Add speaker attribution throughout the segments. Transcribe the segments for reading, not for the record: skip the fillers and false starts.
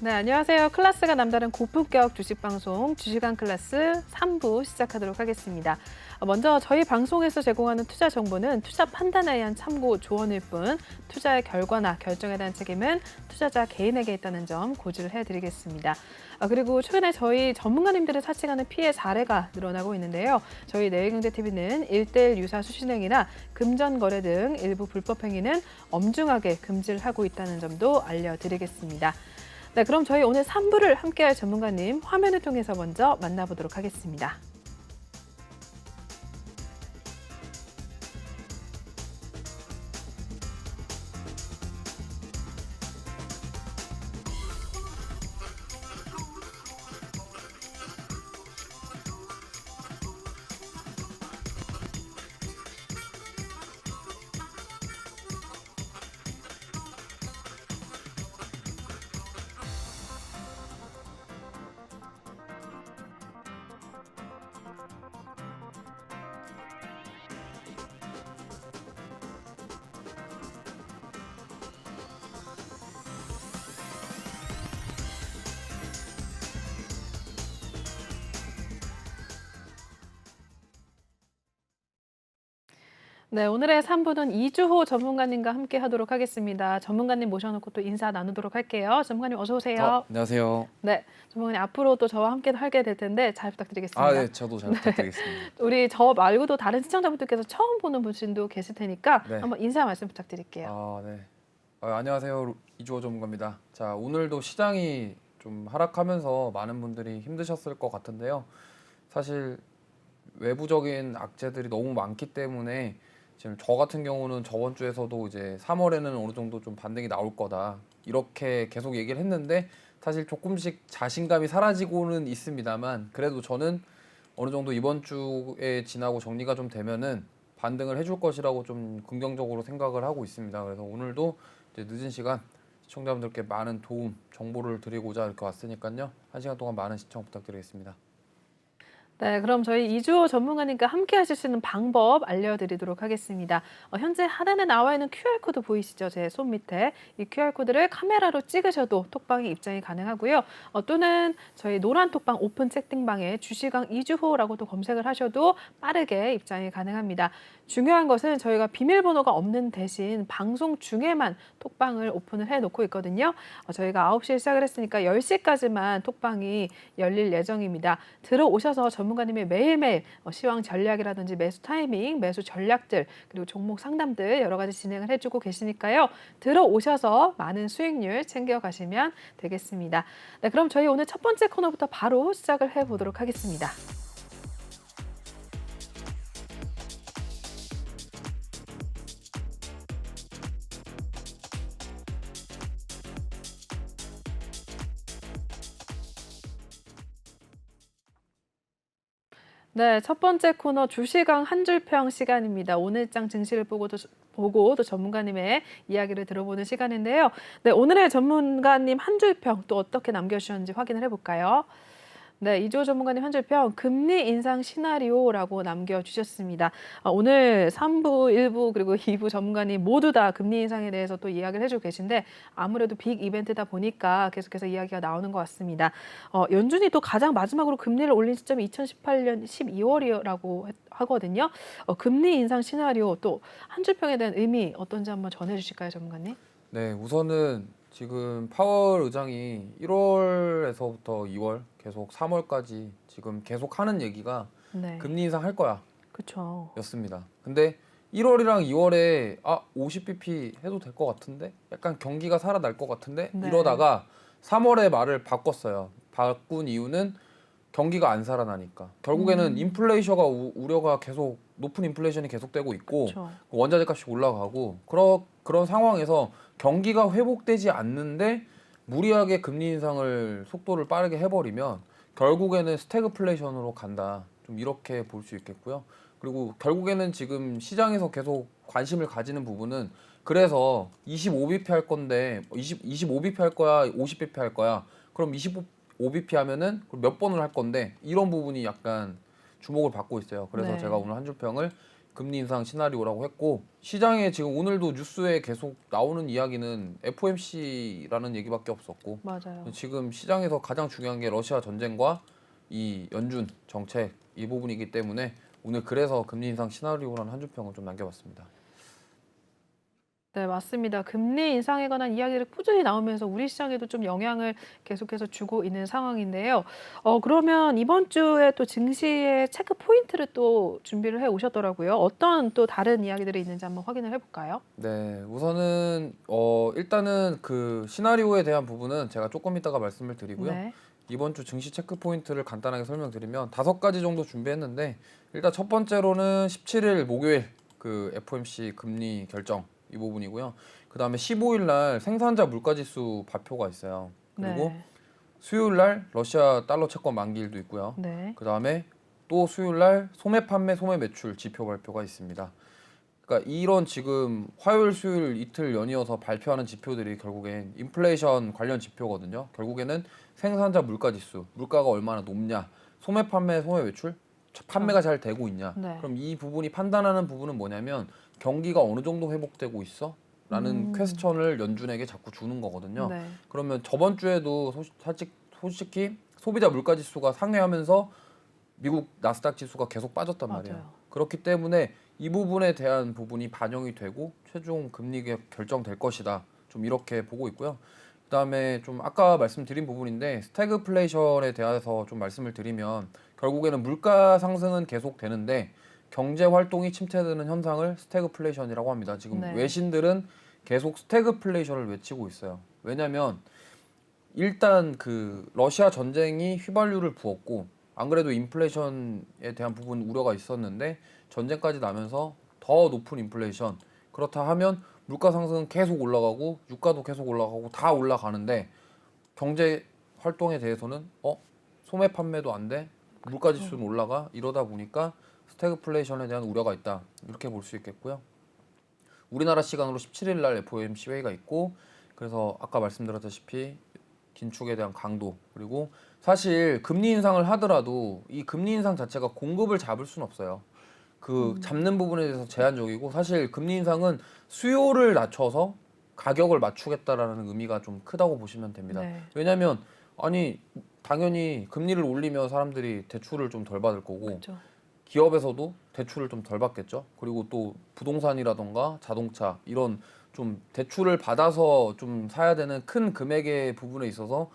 Speaker 1: 네, 안녕하세요. 클래스가 남다른 고품격 주식 방송 주식왕 클래스 3부 시작하도록 하겠습니다. 먼저 저희 방송에서 제공하는 투자 정보는 투자 판단에 의한 참고 조언일 뿐 투자의 결과나 결정에 대한 책임은 투자자 개인에게 있다는 점 고지를 해드리겠습니다. 그리고 최근에 저희 전문가님들을 사칭하는 피해 사례가 늘어나고 있는데요. 저희 내일경제TV는 1:1 유사 수신행위나 금전거래 등 일부 불법 행위는 엄중하게 금지를 하고 있다는 점도 알려드리겠습니다. 네, 그럼 저희 오늘 3부를 함께할 전문가님 화면을 통해서 먼저 만나보도록 하겠습니다. 네, 오늘의 3부는 이주호 전문가님과 함께 하도록 하겠습니다. 전문가님 모셔놓고 또 인사 나누도록 할게요. 전문가님 어서 오세요.
Speaker 2: 안녕하세요.
Speaker 1: 네, 전문가님 앞으로 또 저와 함께 하게 될 텐데 잘 부탁드리겠습니다.
Speaker 2: 네, 저도 잘 부탁드리겠습니다.
Speaker 1: 우리 저 말고도 다른 시청자분들께서 처음 보는 분들도 계실 테니까
Speaker 2: 네.
Speaker 1: 한번 인사 말씀 부탁드릴게요.
Speaker 2: 네. 안녕하세요. 이주호 전문가입니다. 자, 오늘도 시장이 좀 하락하면서 많은 분들이 힘드셨을 것 같은데요. 사실 외부적인 악재들이 너무 많기 때문에 지금 저 같은 경우는 저번 주에서도 이제 3월에는 어느 정도 좀 반등이 나올 거다 이렇게 계속 얘기를 했는데 사실 조금씩 자신감이 사라지고는 있습니다만 그래도 저는 어느 정도 이번 주에 지나고 정리가 좀 되면은 반등을 해줄 것이라고 좀 긍정적으로 생각을 하고 있습니다. 그래서 오늘도 이제 늦은 시간 시청자분들께 많은 도움, 정보를 드리고자 이렇게 왔으니까요. 1시간 동안 많은 시청 부탁드리겠습니다.
Speaker 1: 네, 그럼 저희 이주호 전문가님과 함께 하실 수 있는 방법 알려드리도록 하겠습니다. 현재 하단에 나와 있는 QR코드 보이시죠? 제 손 밑에 이 QR코드를 카메라로 찍으셔도 톡방에 입장이 가능하고요. 또는 저희 노란 톡방 오픈 채팅방에 주식왕 이주호라고 또 검색을 하셔도 빠르게 입장이 가능합니다. 중요한 것은 저희가 비밀번호가 없는 대신 방송 중에만 톡방을 오픈을 해놓고 있거든요. 저희가 9시에 시작을 했으니까 10시까지만 톡방이 열릴 예정입니다. 들어오셔서 전문가님이 매일매일 시황 전략이라든지 매수 타이밍, 매수 전략들, 그리고 종목 상담들 여러 가지 진행을 해주고 계시니까요. 들어오셔서 많은 수익률 챙겨가시면 되겠습니다. 네, 그럼 저희 오늘 첫 번째 코너부터 바로 시작을 해보도록 하겠습니다. 네, 첫 번째 코너 주식왕 한 줄평 시간입니다. 오늘장 증시를 보고 또 전문가님의 이야기를 들어보는 시간인데요. 네, 오늘의 전문가님 한 줄평 또 어떻게 남겨주셨는지 확인을 해볼까요? 네, 이주호 전문가님 한 줄평 금리 인상 시나리오라고 남겨주셨습니다. 오늘 3부, 1부 그리고 2부 전문가님 모두 다 금리 인상에 대해서 또 이야기를 해주고 계신데 아무래도 빅 이벤트다 보니까 계속해서 이야기가 나오는 것 같습니다. 연준이 또 가장 마지막으로 금리를 올린 시점이 2018년 12월이라고 하거든요. 금리 인상 시나리오 또 한 줄평에 대한 의미 어떤지 한번 전해주실까요, 전문가님?
Speaker 2: 네, 우선은 지금 파월 의장이 1월에서부터 2월 계속 3월까지 지금 계속 하는 얘기가
Speaker 1: 네,
Speaker 2: 금리 인상할 거야
Speaker 1: 그렇죠.
Speaker 2: 였습니다. 근데 1월이랑 2월에 50bp 해도 될 것 같은데 약간 경기가 살아날 것 같은데
Speaker 1: 네.
Speaker 2: 이러다가 3월에 말을 바꿨어요. 바꾼 이유는 경기가 안 살아나니까 결국에는 인플레이션가 우려가 계속 높은 인플레이션이 계속되고 있고
Speaker 1: 그렇죠.
Speaker 2: 원자재 값이 올라가고 그런 상황에서 경기가 회복되지 않는데 무리하게 금리 인상을 속도를 빠르게 해버리면 결국에는 스태그플레이션으로 간다. 좀 이렇게 볼 수 있겠고요. 그리고 결국에는 지금 시장에서 계속 관심을 가지는 부분은 그래서 25bp 할 건데 25bp 할 거야, 50bp 할 거야. 그럼 25bp 하면은 몇 번을 할 건데 이런 부분이 약간 주목을 받고 있어요. 그래서
Speaker 1: 네.
Speaker 2: 제가 오늘 한 줄평을 금리 인상 시나리오라고 했고 시장에 지금 오늘도 뉴스에 계속 나오는 이야기는 FOMC라는 얘기밖에 없었고
Speaker 1: 맞아요.
Speaker 2: 지금 시장에서 가장 중요한 게 러시아 전쟁과 이 연준 정책 이 부분이기 때문에 오늘 그래서 금리 인상 시나리오라는 한 줄평을 좀 남겨봤습니다.
Speaker 1: 네, 맞습니다. 금리 인상에 관한 이야기를 꾸준히 나오면서 우리 시장에도 좀 영향을 계속해서 주고 있는 상황인데요. 그러면 이번 주에 또 증시의 체크 포인트를 또 준비를 해 오셨더라고요. 어떤 또 다른 이야기들이 있는지 한번 확인을 해볼까요?
Speaker 2: 네, 우선은 일단은 그 시나리오에 대한 부분은 제가 조금 이따가 말씀을 드리고요.
Speaker 1: 네.
Speaker 2: 이번 주 증시 체크 포인트를 간단하게 설명드리면 5가지 정도 준비했는데 일단 첫 번째로는 17일 목요일 그 FOMC 금리 결정 이 부분이고요. 그다음에 15일 날 생산자 물가지수 발표가 있어요. 그리고
Speaker 1: 네.
Speaker 2: 수요일 날 러시아 달러 채권 만기일도 있고요.
Speaker 1: 네.
Speaker 2: 그다음에 또 수요일 날 소매 판매 소매 매출 지표 발표가 있습니다. 그러니까 이런 지금 화요일 수요일 이틀 연이어서 발표하는 지표들이 결국엔 인플레이션 관련 지표거든요. 결국에는 생산자 물가 지수, 물가가 얼마나 높냐, 소매 판매 소매 매출, 판매가 잘 되고 있냐.
Speaker 1: 네.
Speaker 2: 그럼 이 부분이 판단하는 부분은 뭐냐면 경기가 어느 정도 회복되고 있어? 라는 퀘스천을 연준에게 자꾸 주는 거거든요.
Speaker 1: 네.
Speaker 2: 그러면 저번 주에도 솔직히 소비자 물가 지수가 상회하면서 미국 나스닥 지수가 계속 빠졌단 말이에요.
Speaker 1: 맞아요.
Speaker 2: 그렇기 때문에 이 부분에 대한 부분이 반영이 되고 최종 금리가 결정될 것이다. 좀 이렇게 보고 있고요. 그다음에 좀 아까 말씀드린 부분인데 스태그플레이션에 대해서 좀 말씀을 드리면 결국에는 물가 상승은 계속 되는데 경제 활동이 침체되는 현상을 스태그플레이션이라고 합니다. 지금
Speaker 1: 네.
Speaker 2: 외신들은 계속 스태그플레이션을 외치고 있어요. 왜냐하면 일단 그 러시아 전쟁이 휘발유를 부었고 안 그래도 인플레이션에 대한 부분 우려가 있었는데 전쟁까지 나면서 더 높은 인플레이션 그렇다 하면 물가 상승은 계속 올라가고 유가도 계속 올라가고 다 올라가는데 경제 활동에 대해서는 소매 판매도 안 돼. 물가 지수는 올라가. 이러다 보니까 스태그플레이션에 대한 우려가 있다. 이렇게 볼 수 있겠고요. 우리나라 시간으로 17일 날 FOMC 회의가 있고 그래서 아까 말씀드렸다시피 긴축에 대한 강도 그리고 사실 금리 인상을 하더라도 이 금리 인상 자체가 공급을 잡을 수는 없어요. 그 잡는 부분에 대해서 제한적이고 사실 금리 인상은 수요를 낮춰서 가격을 맞추겠다라는 의미가 좀 크다고 보시면 됩니다.
Speaker 1: 네.
Speaker 2: 왜냐하면 아니 당연히 금리를 올리면 사람들이 대출을 좀 덜 받을 거고
Speaker 1: 그렇죠.
Speaker 2: 기업에서도 대출을 좀 덜 받겠죠. 그리고 또 부동산이라던가 자동차 이런 좀 대출을 받아서 좀 사야 되는 큰 금액의 부분에 있어서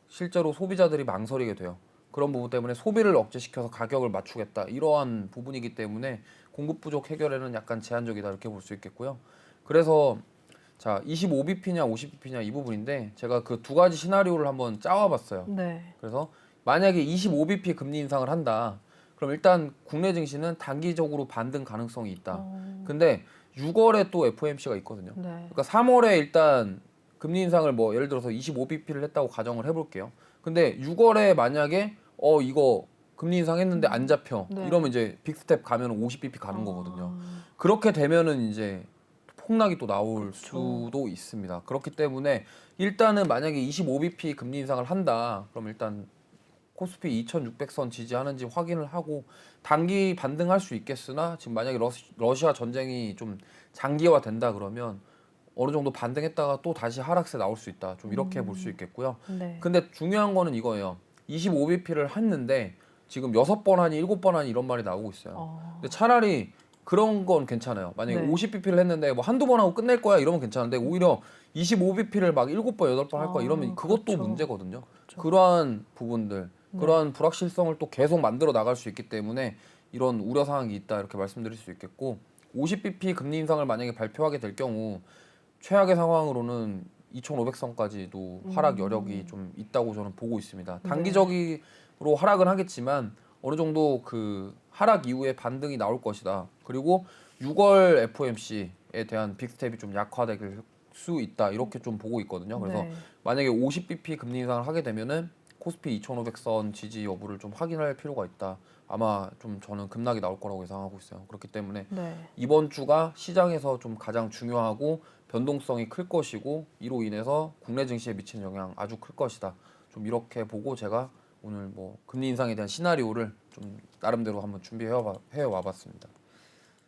Speaker 2: 실제로 소비자들이 망설이게 돼요. 그런 부분 때문에 소비를 억제시켜서 가격을 맞추겠다. 이러한 부분이기 때문에 공급 부족 해결에는 약간 제한적이다 이렇게 볼 수 있겠고요. 그래서 자 25bp냐 50bp냐 이 부분인데 제가 그 두 가지 시나리오를 한번 짜와봤어요.
Speaker 1: 네.
Speaker 2: 그래서 만약에 25bp 금리 인상을 한다. 그럼 일단 국내 증시는 단기적으로 반등 가능성이 있다. 근데 6월에 또 FOMC가 있거든요.
Speaker 1: 네.
Speaker 2: 그러니까 3월에 일단 금리 인상을 뭐 예를 들어서 25bp를 했다고 가정을 해볼게요. 근데 6월에 만약에 이거 금리 인상했는데 안 잡혀.
Speaker 1: 네.
Speaker 2: 이러면 이제 빅스텝 가면 50bp 가는 거거든요. 그렇게 되면은 이제 폭락이 또 나올 수도 있습니다. 그렇기 때문에 일단은 만약에 25bp 금리 인상을 한다. 그럼 일단 코스피 2600선 지지하는지 확인을 하고 단기 반등할 수 있겠으나 지금 만약에 러시아 전쟁이 좀 장기화 된다 그러면 어느 정도 반등했다가 또 다시 하락세 나올 수 있다. 좀 이렇게 볼 수 있겠고요.
Speaker 1: 네.
Speaker 2: 근데 중요한 거는 이거예요. 25bp를 했는데 지금 6번 하니 7번 하니 이런 말이 나오고 있어요. 근데 차라리 그런 건 괜찮아요. 만약에
Speaker 1: 네.
Speaker 2: 50bp를 했는데 뭐 한두 번 하고 끝낼 거야 이러면 괜찮은데 오히려 25bp를 막 7번, 8번 할 거야 이러면 그것도
Speaker 1: 그렇죠.
Speaker 2: 문제거든요.
Speaker 1: 그렇죠.
Speaker 2: 그러한 부분들,
Speaker 1: 네.
Speaker 2: 그러한 불확실성을 또 계속 만들어 나갈 수 있기 때문에 이런 우려 사항이 있다 이렇게 말씀드릴 수 있겠고 50bp 금리 인상을 만약에 발표하게 될 경우 최악의 상황으로는 2,500선까지도 하락 여력이 좀 있다고 저는 보고 있습니다.
Speaker 1: 네.
Speaker 2: 단기적으로 하락은 하겠지만 어느 정도 그 하락 이후에 반등이 나올 것이다. 그리고 6월 FOMC에 대한 빅스텝이 좀 약화될 수 있다. 이렇게 좀 보고 있거든요. 그래서
Speaker 1: 네.
Speaker 2: 만약에 50bp 금리 인상을 하게 되면은 코스피 2,500선 지지 여부를 좀 확인할 필요가 있다. 아마 좀 저는 급락이 나올 거라고 예상하고 있어요. 그렇기 때문에
Speaker 1: 네.
Speaker 2: 이번 주가 시장에서 좀 가장 중요하고 변동성이 클 것이고 이로 인해서 국내 증시에 미치는 영향 아주 클 것이다. 좀 이렇게 보고 제가 오늘 뭐 금리 인상에 대한 시나리오를 좀 나름대로 한번 준비해 와봤습니다.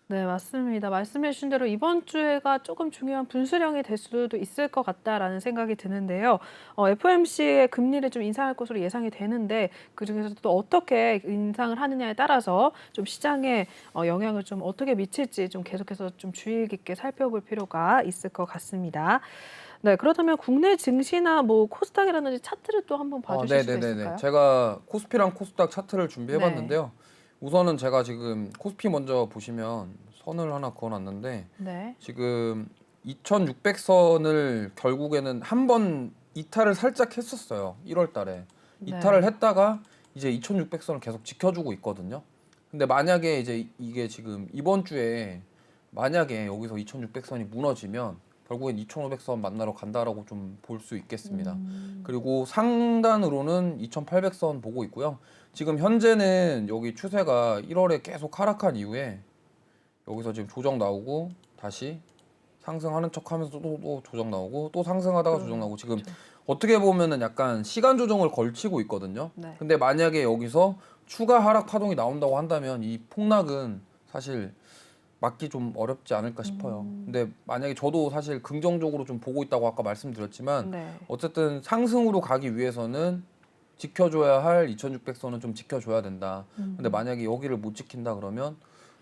Speaker 1: 네, 맞습니다. 말씀해 주신 대로 이번 주에가 조금 중요한 분수령이 될 수도 있을 것 같다라는 생각이 드는데요. FOMC의 금리를 좀 인상할 것으로 예상이 되는데 그중에서도 또 어떻게 인상을 하느냐에 따라서 좀 시장에 영향을 좀 어떻게 미칠지 좀 계속해서 좀 주의 깊게 살펴볼 필요가 있을 것 같습니다. 네, 그렇다면 국내 증시나 뭐 코스닥이라든지 차트를 또 한번 봐주실 수가
Speaker 2: 네네네네.
Speaker 1: 있을까요?
Speaker 2: 제가 코스피랑 코스닥 차트를
Speaker 1: 네,
Speaker 2: 준비해봤는데요. 우선은 제가 지금 코스피 먼저 보시면 선을 하나 그어놨는데
Speaker 1: 네,
Speaker 2: 지금 2600선을 결국에는 한 번 이탈을 살짝 했었어요. 1월 달에. 이탈을
Speaker 1: 네.
Speaker 2: 했다가 이제 2600선을 계속 지켜주고 있거든요. 근데 만약에 이제 이게 지금 이번 주에 만약에 여기서 2600선이 무너지면 결국엔 2500선 만나러 간다라고 좀 볼 수 있겠습니다.
Speaker 1: 음,
Speaker 2: 그리고 상단으로는 2800선 보고 있고요. 지금 현재는 여기 추세가 1월에 계속 하락한 이후에 여기서 지금 조정 나오고 다시 상승하는 척하면서 또 조정 나오고 또 상승하다가 조정 나오고 지금
Speaker 1: 그렇죠.
Speaker 2: 어떻게 보면은 약간 시간 조정을 걸치고 있거든요.
Speaker 1: 네.
Speaker 2: 근데 만약에 여기서 추가 하락 파동이 나온다고 한다면 이 폭락은 사실 막기 좀 어렵지 않을까 싶어요.
Speaker 1: 음,
Speaker 2: 근데 만약에 저도 사실 긍정적으로 좀 보고 있다고 아까 말씀드렸지만
Speaker 1: 네.
Speaker 2: 어쨌든 상승으로 가기 위해서는 지켜줘야 할 2600선은 좀 지켜줘야 된다. 근데
Speaker 1: 음,
Speaker 2: 만약에 여기를 못 지킨다 그러면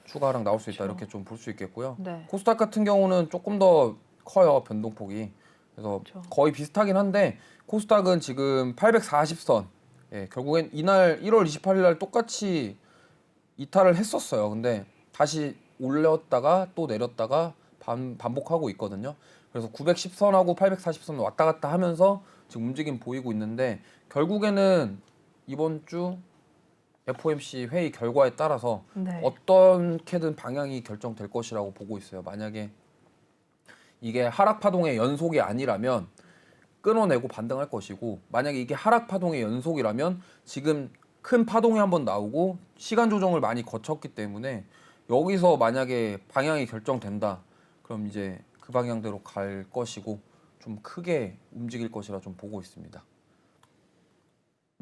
Speaker 2: 추가 하락 나올 수 있다.
Speaker 1: 그렇죠.
Speaker 2: 이렇게 좀 볼 수 있겠고요.
Speaker 1: 네,
Speaker 2: 코스닥 같은 경우는 조금 더 커요. 변동폭이. 그래서
Speaker 1: 그렇죠.
Speaker 2: 거의 비슷하긴 한데 코스닥은 지금 840선. 예, 결국엔 이날 1월 28일 날 똑같이 이탈을 했었어요. 근데 다시 올렸다가 또 내렸다가 반복하고 있거든요. 그래서 910선하고 840선 왔다 갔다 하면서 지금 움직임 보이고 있는데 결국에는 이번 주 FOMC 회의 결과에 따라서
Speaker 1: 네.
Speaker 2: 어떻게든 방향이 결정될 것이라고 보고 있어요. 만약에 이게 하락 파동의 연속이 아니라면 끊어내고 반등할 것이고 만약에 이게 하락 파동의 연속이라면 지금 큰 파동이 한번 나오고 시간 조정을 많이 거쳤기 때문에 여기서 만약에 방향이 결정된다 그럼 이제 그 방향대로 갈 것이고 좀 크게 움직일 것이라 좀 보고 있습니다.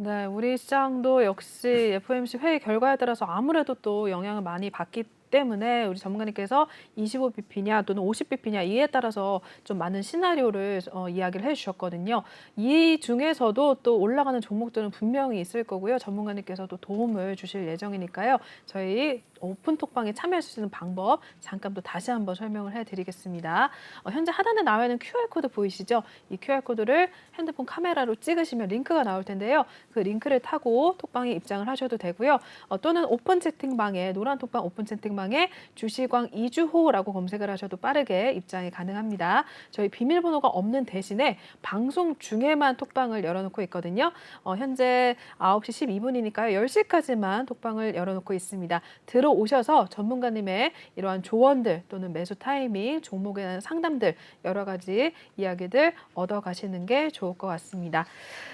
Speaker 1: 네, 우리 시장도 역시 FOMC 회의 결과에 따라서 아무래도 또 영향을 많이 받기 때문에 우리 전문가님께서 25bp냐 또는 50bp냐 이에 따라서 좀 많은 시나리오를 이야기를 해주셨거든요. 이 중에서도 또 올라가는 종목들은 분명히 있을 거고요. 전문가님께서도 도움을 주실 예정이니까요. 저희 오픈 톡방에 참여할 수 있는 방법 잠깐 또 다시 한번 설명을 해드리겠습니다. 현재 하단에 나와 있는 QR코드 보이시죠? 이 QR코드를 핸드폰 카메라로 찍으시면 링크가 나올 텐데요. 그 링크를 타고 톡방에 입장을 하셔도 되고요. 또는 오픈 채팅방에 노란 톡방 오픈 채팅방에 주시광 이주호라고 검색을 하셔도 빠르게 입장이 가능합니다. 저희 비밀번호가 없는 대신에 방송 중에만 톡방을 열어놓고 있거든요. 현재 9시 12분이니까요. 10시까지만 톡방을 열어놓고 있습니다. 들어오셔서 전문가님의 이러한 조언들 또는 매수 타이밍, 종목에 대한 상담들 여러 가지 이야기들 얻어가시는 게 좋을 것 같습니다.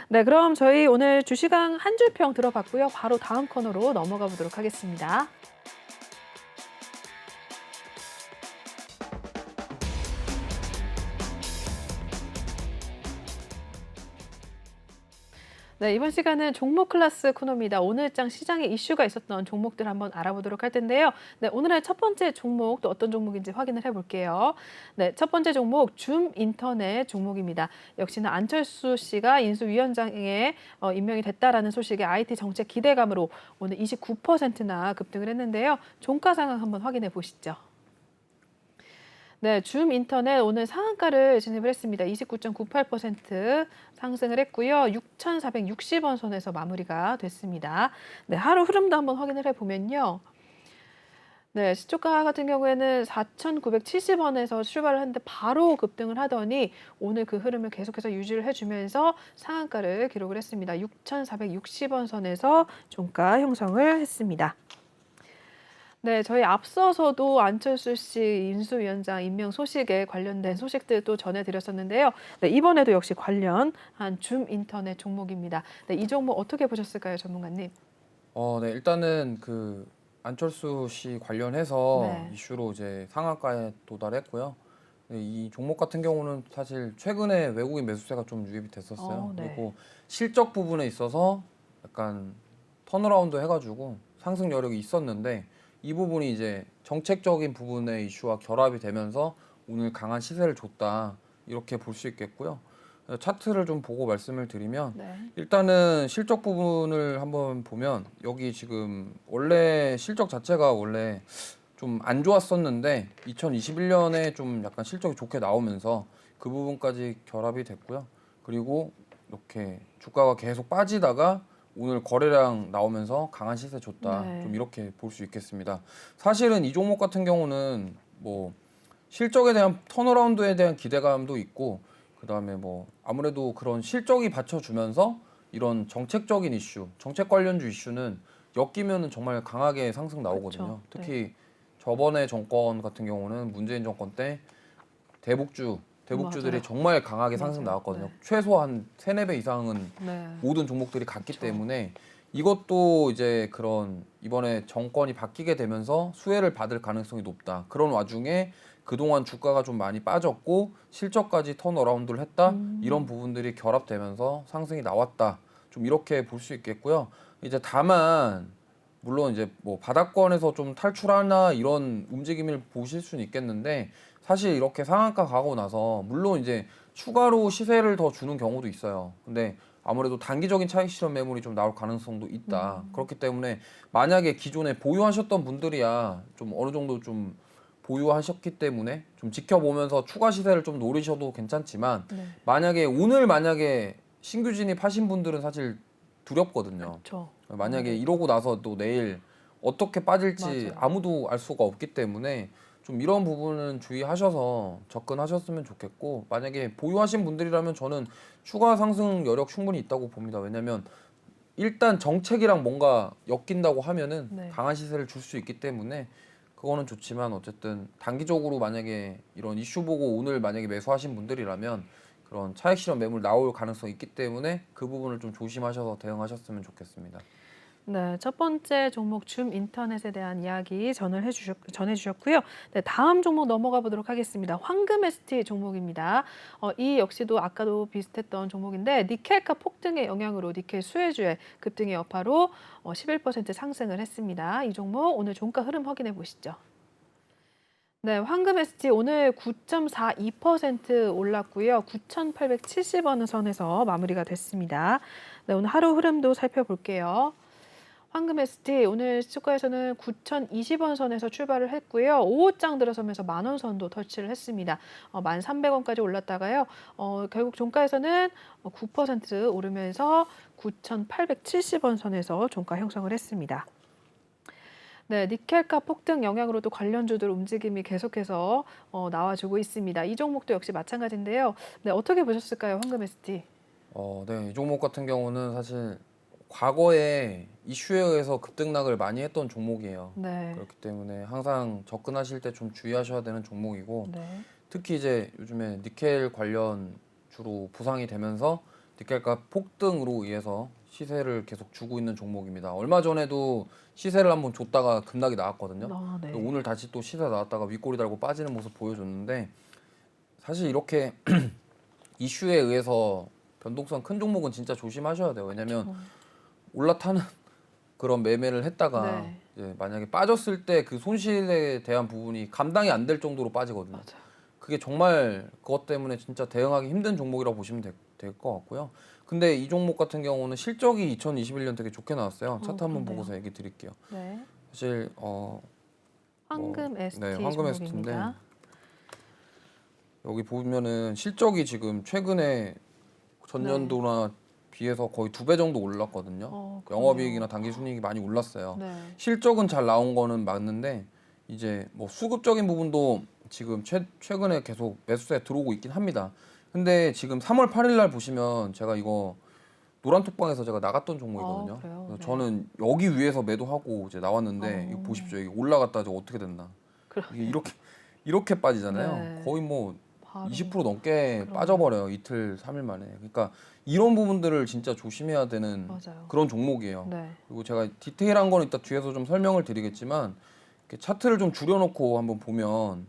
Speaker 1: 네, 그럼 저희 오늘 주시강 한 줄평 들어봤고요. 바로 다음 코너로 넘어가 보도록 하겠습니다. 네, 이번 시간은 종목 클래스 코너입니다. 오늘장 시장에 이슈가 있었던 종목들 한번 알아보도록 할 텐데요. 네, 오늘의 첫 번째 종목 또 어떤 종목인지 확인을 해볼게요. 네, 첫 번째 종목 줌 인터넷 종목입니다. 역시나 안철수 씨가 인수위원장에 임명이 됐다라는 소식에 IT 정책 기대감으로 오늘 29%나 급등을 했는데요. 종가 상황 한번 확인해 보시죠. 네, 줌 인터넷 오늘 상한가를 진입을 했습니다. 29.98% 상승을 했고요. 6,460원 선에서 마무리가 됐습니다. 네, 하루 흐름도 한번 확인을 해보면요. 네, 시초가 같은 경우에는 4,970원에서 출발을 했는데 바로 급등을 하더니 오늘 그 흐름을 계속해서 유지를 해주면서 상한가를 기록을 했습니다. 6,460원 선에서 종가 형성을 했습니다. 네, 저희 앞서서도 안철수 씨 인수위원장 임명 소식에 관련된 소식들 또 전해드렸었는데요. 네, 이번에도 역시 관련한 줌 인터넷 종목입니다. 네, 이 종목 어떻게 보셨을까요, 전문가님?
Speaker 2: 네, 일단은 그 안철수 씨 관련해서
Speaker 1: 네,
Speaker 2: 이슈로 이제 상한가에 도달했고요. 네, 이 종목 같은 경우는 사실 최근에 외국인 매수세가 좀 유입이 됐었어요.
Speaker 1: 네.
Speaker 2: 그리고 실적 부분에 있어서 약간 턴어라운드 해가지고 상승 여력이 있었는데 이 부분이 이제 정책적인 부분의 이슈와 결합이 되면서 오늘 강한 시세를 줬다 이렇게 볼 수 있겠고요. 차트를 좀 보고 말씀을 드리면
Speaker 1: 네.
Speaker 2: 일단은 실적 부분을 한번 보면 여기 지금 원래 실적 자체가 원래 좀 안 좋았었는데 2021년에 좀 약간 실적이 좋게 나오면서 그 부분까지 결합이 됐고요. 그리고 이렇게 주가가 계속 빠지다가 오늘 거래량 나오면서 강한 시세 줬다.
Speaker 1: 네.
Speaker 2: 좀 이렇게 볼 수 있겠습니다. 사실은 이 종목 같은 경우는 뭐 실적에 대한 턴어라운드에 대한 기대감도 있고 그다음에 뭐 아무래도 그런 실적이 받쳐주면서 이런 정책적인 이슈, 정책 관련주 이슈는 엮이면은 정말 강하게 상승 나오거든요.
Speaker 1: 그쵸.
Speaker 2: 특히 저번에 정권 같은 경우는 문재인 정권 때 대북주들이
Speaker 1: 맞아요.
Speaker 2: 정말 강하게 상승
Speaker 1: 맞아요.
Speaker 2: 나왔거든요.
Speaker 1: 네.
Speaker 2: 최소 한 3, 4배 이상은
Speaker 1: 네.
Speaker 2: 모든 종목들이 갔기
Speaker 1: 그쵸.
Speaker 2: 때문에 이것도 이제 그런 이번에 정권이 바뀌게 되면서 수혜를 받을 가능성이 높다. 그런 와중에 그동안 주가가 좀 많이 빠졌고 실적까지 턴어라운드를 했다. 이런 부분들이 결합되면서 상승이 나왔다. 좀 이렇게 볼 수 있겠고요. 이제 다만 물론 이제 뭐 바닥권에서 좀 탈출하나 이런 움직임을 보실 수는 있겠는데 사실 이렇게 상한가 가고 나서 물론 이제 추가로 시세를 더 주는 경우도 있어요. 근데 아무래도 단기적인 차익 실현 매물이 좀 나올 가능성도 있다. 그렇기 때문에 만약에 기존에 보유하셨던 분들이야 좀 어느 정도 좀 보유하셨기 때문에 좀 지켜보면서 추가 시세를 좀 노리셔도 괜찮지만
Speaker 1: 네.
Speaker 2: 만약에 신규 진입하신 분들은 사실 두렵거든요.
Speaker 1: 그렇죠.
Speaker 2: 만약에 이러고 나서 또 내일 어떻게 빠질지
Speaker 1: 맞아요.
Speaker 2: 아무도 알 수가 없기 때문에 좀 이런 부분은 주의하셔서 접근하셨으면 좋겠고 만약에 보유하신 분들이라면 저는 추가 상승 여력 충분히 있다고 봅니다. 왜냐면 일단 정책이랑 뭔가 엮인다고 하면은
Speaker 1: 네.
Speaker 2: 강한 시세를 줄 수 있기 때문에 그거는 좋지만 어쨌든 단기적으로 만약에 이런 이슈 보고 오늘 만약에 매수하신 분들이라면 그런 차익 실현 매물 나올 가능성이 있기 때문에 그 부분을 좀 조심하셔서 대응하셨으면 좋겠습니다.
Speaker 1: 네, 첫 번째 종목 줌 인터넷에 대한 이야기 전해주셨고요. 네, 다음 종목 넘어가 보도록 하겠습니다. 황금 ST 종목입니다. 이 역시도 아까도 비슷했던 종목인데 니켈가 폭등의 영향으로 니켈 수혜주의 급등의 여파로 11% 상승을 했습니다. 이 종목 오늘 종가 흐름 확인해 보시죠. 네, 황금 ST 오늘 9.42% 올랐고요. 9,870원 선에서 마무리가 됐습니다. 네, 오늘 하루 흐름도 살펴볼게요. 황금 ST 오늘 주가에서는 9,020원 선에서 출발을 했고요. 5호장 들어서면서 10,000원 선도 터치를 했습니다. 1,300원까지 올랐다가요. 결국 종가에서는 9% 오르면서 9,870원 선에서 종가 형성을 했습니다. 네, 니켈가 폭등 영향으로 또 관련주들 움직임이 계속해서 나와주고 있습니다. 이 종목도 역시 마찬가지인데요. 네, 어떻게 보셨을까요, 황금 ST?
Speaker 2: 네, 이 종목 같은 경우는 사실 과거에 이슈에 의해서 급등락을 많이 했던 종목이에요.
Speaker 1: 네,
Speaker 2: 그렇기 때문에 항상 접근하실 때 좀 주의하셔야 되는 종목이고
Speaker 1: 네,
Speaker 2: 특히 이제 요즘에 니켈 관련 주로 부상이 되면서 니켈값 폭등으로 인해서 시세를 계속 주고 있는 종목입니다. 얼마 전에도 시세를 한번 줬다가 급락이 나왔거든요.
Speaker 1: 네.
Speaker 2: 오늘 다시 또 시세 나왔다가 윗꼬리 달고 빠지는 모습 보여줬는데 사실 이렇게 이슈에 의해서 변동성 큰 종목은 진짜 조심하셔야 돼요. 왜냐면 올라타는 그런 매매를 했다가
Speaker 1: 네,
Speaker 2: 이제 만약에 빠졌을 때 그 손실에 대한 부분이 감당이 안 될 정도로 빠지거든요.
Speaker 1: 맞아요.
Speaker 2: 그게 정말 그것 때문에 진짜 대응하기 힘든 종목이라고 보시면 될 것 같고요. 근데 이 종목 같은 경우는 실적이 2021년 되게 좋게 나왔어요. 차트 한번
Speaker 1: 그런데요.
Speaker 2: 보고서 얘기 드릴게요.
Speaker 1: 네,
Speaker 2: 사실
Speaker 1: 황금 ST
Speaker 2: 네, 황금 ST인데
Speaker 1: 종목입니다.
Speaker 2: 여기 보면은 실적이 지금 최근에 전년도나 비해서 거의 2배 정도 올랐거든요.
Speaker 1: 그러네요.
Speaker 2: 영업이익이나 당기순이익이 많이 올랐어요.
Speaker 1: 네,
Speaker 2: 실적은 잘 나온 거는 맞는데 이제 뭐 수급적인 부분도 지금 최근에 계속 매수세 들어오고 있긴 합니다. 근데 지금 3월 8일 날 보시면 제가 이거 노란톡방에서 제가 나갔던 종목이거든요.
Speaker 1: 그래요?
Speaker 2: 그래서
Speaker 1: 네.
Speaker 2: 저는 여기 위에서 매도하고 이제 나왔는데 이거 보십시오. 이게 올라갔다 이제 어떻게 됐나. 이게
Speaker 1: 그러네요.
Speaker 2: 이렇게 빠지잖아요.
Speaker 1: 네.
Speaker 2: 거의 뭐
Speaker 1: 바로
Speaker 2: 20% 넘게
Speaker 1: 그러네요.
Speaker 2: 빠져버려요. 이틀, 3일 만에. 그러니까 이런 부분들을 진짜 조심해야 되는
Speaker 1: 맞아요.
Speaker 2: 그런 종목이에요.
Speaker 1: 네,
Speaker 2: 그리고 제가 디테일한 건 이따 뒤에서 좀 설명을 드리겠지만 이렇게 차트를 좀 줄여놓고 한번 보면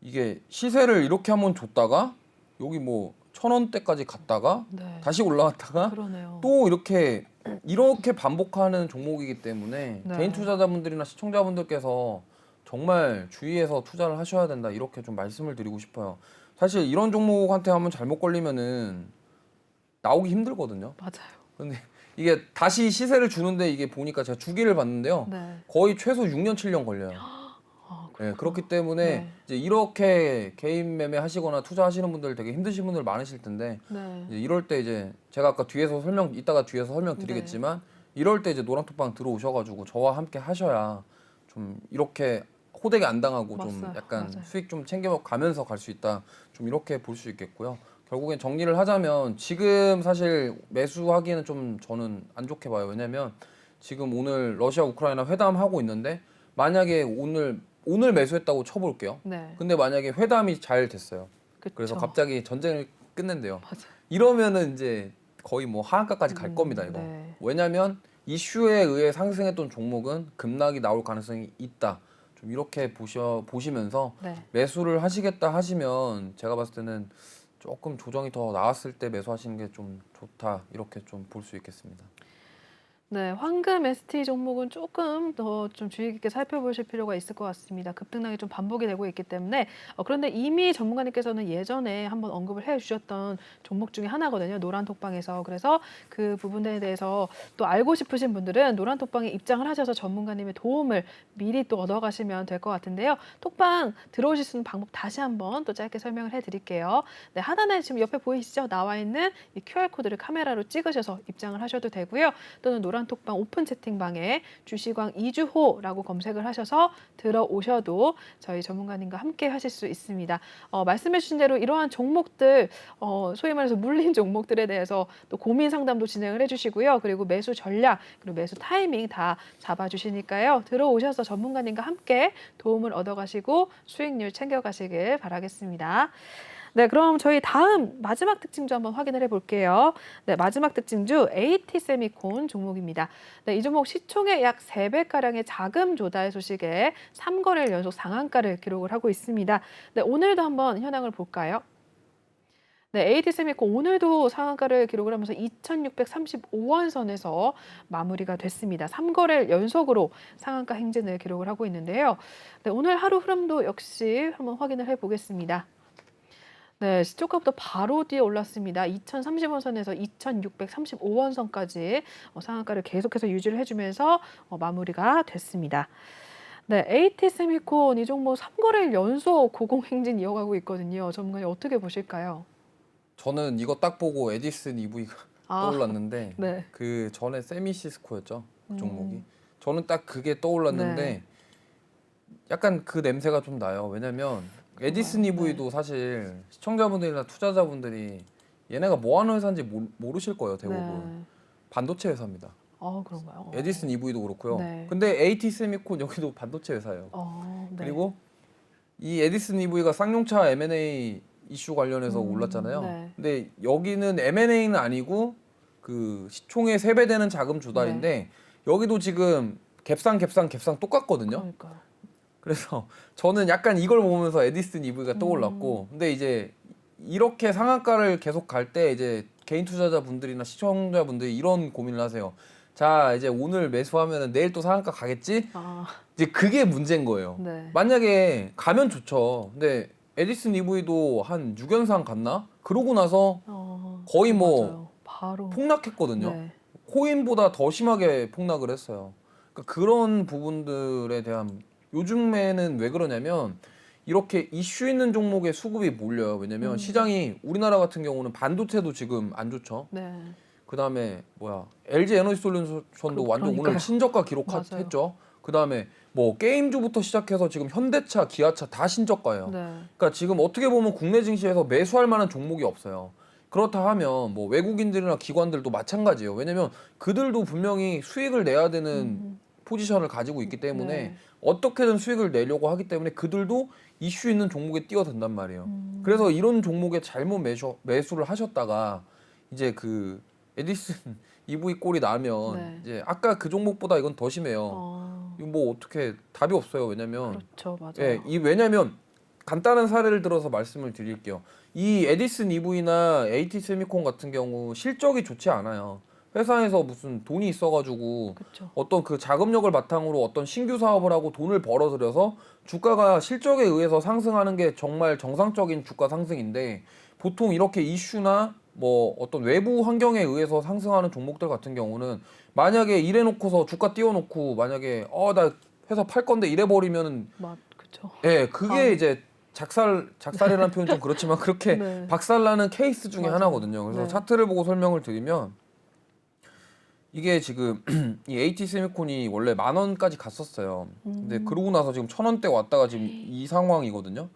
Speaker 2: 이게 시세를 이렇게 한번 줬다가 여기 뭐 1,000원대까지 갔다가
Speaker 1: 네.
Speaker 2: 다시 올라갔다가
Speaker 1: 그러네요.
Speaker 2: 또 이렇게 이렇게 반복하는 종목이기 때문에
Speaker 1: 네.
Speaker 2: 개인 투자자분들이나 시청자분들께서 정말 주의해서 투자를 하셔야 된다 이렇게 좀 말씀을 드리고 싶어요. 사실 이런 종목한테 한번 잘못 걸리면은 나오기 힘들거든요.
Speaker 1: 맞아요.
Speaker 2: 근데 이게 다시 시세를 주는데 이게 보니까 제가 주기를 봤는데요.
Speaker 1: 네.
Speaker 2: 거의 최소 6년, 7년 걸려요.
Speaker 1: 아,
Speaker 2: 네, 그렇기 때문에
Speaker 1: 네.
Speaker 2: 이제 이렇게 개인 매매 하시거나 투자하시는 분들 되게 힘드신 분들 많으실 텐데
Speaker 1: 네.
Speaker 2: 이제 이럴 때 이제 제가 아까 이따가 뒤에서 설명드리겠지만 이럴 때 이제 노란톡방 들어오셔가지고 저와 함께 하셔야 좀 이렇게 호되게 안 당하고 좀
Speaker 1: 맞아요.
Speaker 2: 약간
Speaker 1: 맞아요.
Speaker 2: 수익 좀 챙겨가면서 갈 수 있다. 좀 이렇게 볼 수 있겠고요. 결국엔 정리를 하자면 지금 사실 매수하기에는 좀 저는 안 좋게 봐요. 왜냐면 지금 오늘 러시아 우크라이나 회담하고 있는데 만약에 오늘 매수했다고 쳐볼게요.
Speaker 1: 네.
Speaker 2: 근데 만약에 회담이 잘 됐어요.
Speaker 1: 그쵸.
Speaker 2: 그래서 갑자기 전쟁을 끝낸대요.
Speaker 1: 맞아요.
Speaker 2: 이러면은 이제 거의 뭐 하한가까지 갈 겁니다, 이거.
Speaker 1: 네.
Speaker 2: 왜냐면 이슈에 의해 상승했던 종목은 급락이 나올 가능성이 있다. 좀 이렇게 보시면서
Speaker 1: 네.
Speaker 2: 매수를 하시겠다 하시면 제가 봤을 때는 조금 조정이 더 나왔을 때 매수하시는 게 좀 좋다. 이렇게 좀 볼 수 있겠습니다.
Speaker 1: 네, 황금 ST 종목은 조금 더 좀 주의 깊게 살펴보실 필요가 있을 것 같습니다. 급등락이 좀 반복이 되고 있기 때문에 그런데 이미 전문가님께서는 예전에 한번 언급을 해주셨던 종목 중에 하나거든요. 노란톡방에서. 그래서 그 부분에 대해서 또 알고 싶으신 분들은 노란톡방에 입장을 하셔서 전문가님의 도움을 미리 또 얻어가시면 될 것 같은데요. 톡방 들어오실 수 있는 방법 다시 한번 또 짧게 설명을 해드릴게요. 네, 하단에 지금 옆에 보이시죠? 나와 있는 이 QR코드를 카메라로 찍으셔서 입장을 하셔도 되고요. 또는 노란톡방 오픈 채팅방에 주시광 이주호라고 검색을 하셔서 들어오셔도 저희 전문가님과 함께 하실 수 있습니다. 말씀해 주신 대로 이러한 종목들, 소위 말해서 물린 종목들에 대해서 또 고민 상담도 진행을 해주시고요. 그리고 매수 전략, 그리고 매수 타이밍 다 잡아주시니까요. 들어오셔서 전문가님과 함께 도움을 얻어가시고 수익률 챙겨가시길 바라겠습니다. 네, 그럼 저희 다음 마지막 특징주 한번 확인을 해볼게요. 네, 마지막 특징주 AT세미콘 종목입니다. 네, 이 종목 시총의 약 3배가량의 자금 조달 소식에 3거래일 연속 상한가를 기록을 하고 있습니다. 네, 오늘도 한번 현황을 볼까요? 네, AT세미콘 오늘도 상한가를 기록을 하면서 2,635원 선에서 마무리가 됐습니다. 3거래일 연속으로 상한가 행진을 기록을 하고 있는데요. 네, 오늘 하루 흐름도 역시 한번 확인을 해보겠습니다. 네, 시초가부터 바로 뒤에 올랐습니다. 2,030원 선에서 2,635원 선까지 상한가를 계속해서 유지를 해주면서 마무리가 됐습니다. 네, AT세미콘 이 종목 3거래일 연속 고공행진 이어가고 있거든요. 전문가님 어떻게 보실까요?
Speaker 2: 저는 이거 딱 보고 에디슨 EV가 떠올랐는데
Speaker 1: 네.
Speaker 2: 그 전에 세미시스코였죠. 그 종목이.
Speaker 1: 음.
Speaker 2: 저는 딱 그게 떠올랐는데
Speaker 1: 네.
Speaker 2: 약간 그 냄새가 좀 나요. 왜냐면 에디슨 EV도 사실 시청자분들이나 투자자분들이 얘네가 뭐 하는 회사인지 모르실 거예요. 대부분.
Speaker 1: 네.
Speaker 2: 반도체 회사입니다.
Speaker 1: 그런가요?
Speaker 2: 에디슨 EV도 그렇고요.
Speaker 1: 네.
Speaker 2: 근데 AT세미콘 여기도 반도체 회사예요.
Speaker 1: 네.
Speaker 2: 그리고 이 에디슨 EV가 쌍용차 M&A 이슈 관련해서 올랐잖아요.
Speaker 1: 네.
Speaker 2: 근데 여기는 M&A는 아니고 그 시총의 3배 되는 자금 조달인데 여기도 지금 갭상 똑같거든요.
Speaker 1: 그러니까요.
Speaker 2: 그래서 저는 약간 이걸 보면서 에디슨 EV가 떠올랐고 근데 이제 이렇게 상한가를 계속 갈 때 이제 개인 투자자분들이나 시청자분들이 이런 고민을 하세요. 자, 이제 오늘 매수하면은 내일 또 상한가 가겠지? 이제 그게 문제인 거예요.
Speaker 1: 네.
Speaker 2: 만약에 가면 좋죠. 근데 에디슨 EV도 한 6연상 갔나? 그러고 나서 거의 뭐
Speaker 1: 맞아요. 바로
Speaker 2: 폭락했거든요.
Speaker 1: 네.
Speaker 2: 코인보다 더 심하게 폭락을 했어요. 그러니까 그런 부분들에 대한 요즘에는 왜 그러냐면 이렇게 이슈 있는 종목에 수급이 몰려요. 왜냐면 시장이 우리나라 같은 경우는 반도체도 지금 안 좋죠.
Speaker 1: 네.
Speaker 2: 그다음에 LG 에너지 솔루션도 완전
Speaker 1: 그러니까요.
Speaker 2: 오늘 신저가
Speaker 1: 맞아요.
Speaker 2: 기록했죠. 그다음에 뭐 게임주부터 시작해서 지금 현대차, 기아차 다 신저가예요.
Speaker 1: 네.
Speaker 2: 그러니까 지금 어떻게 보면 국내 증시에서 매수할 만한 종목이 없어요. 그렇다 하면 뭐 외국인들이나 기관들도 마찬가지예요. 왜냐면 그들도 분명히 수익을 내야 되는 포지션을 가지고 있기 때문에
Speaker 1: 네.
Speaker 2: 어떻게든 수익을 내려고 하기 때문에 그들도 이슈 있는 종목에 뛰어든단 말이에요. 그래서 이런 종목에 잘못 매수를 하셨다가 이제 그 에디슨 EV 꼴이 나면
Speaker 1: 네.
Speaker 2: 이제 아까 그 종목보다 이건 더 심해요. 이거 뭐 어떻게 답이 없어요. 왜냐면
Speaker 1: 그렇죠, 맞아요.
Speaker 2: 왜냐면 간단한 사례를 들어서 말씀을 드릴게요. 이 에디슨 EV나 AT세미콘 같은 경우 실적이 좋지 않아요. 회사에서 무슨 돈이 있어가지고
Speaker 1: 그렇죠.
Speaker 2: 어떤 그 자금력을 바탕으로 어떤 신규 사업을 하고 돈을 벌어들여서 주가가 실적에 의해서 상승하는 게 정말 정상적인 주가 상승인데 보통 이렇게 이슈나 뭐 어떤 외부 환경에 의해서 상승하는 종목들 같은 경우는 만약에 이래놓고서 주가 띄워놓고 만약에 나 회사 팔 건데 이래버리면은
Speaker 1: 그렇죠.
Speaker 2: 예, 그게 이제 작살이라는 표현 좀 그렇지만 그렇게
Speaker 1: 네.
Speaker 2: 박살나는 케이스 중에
Speaker 1: 맞아요.
Speaker 2: 하나거든요. 그래서
Speaker 1: 네.
Speaker 2: 차트를 보고 설명을 드리면 이게 지금 이 AT 세미콘이 원래 10,000원까지 갔었어요. 근데 그러고 나서 지금 1,000원대 왔다가 지금 이 상황이거든요.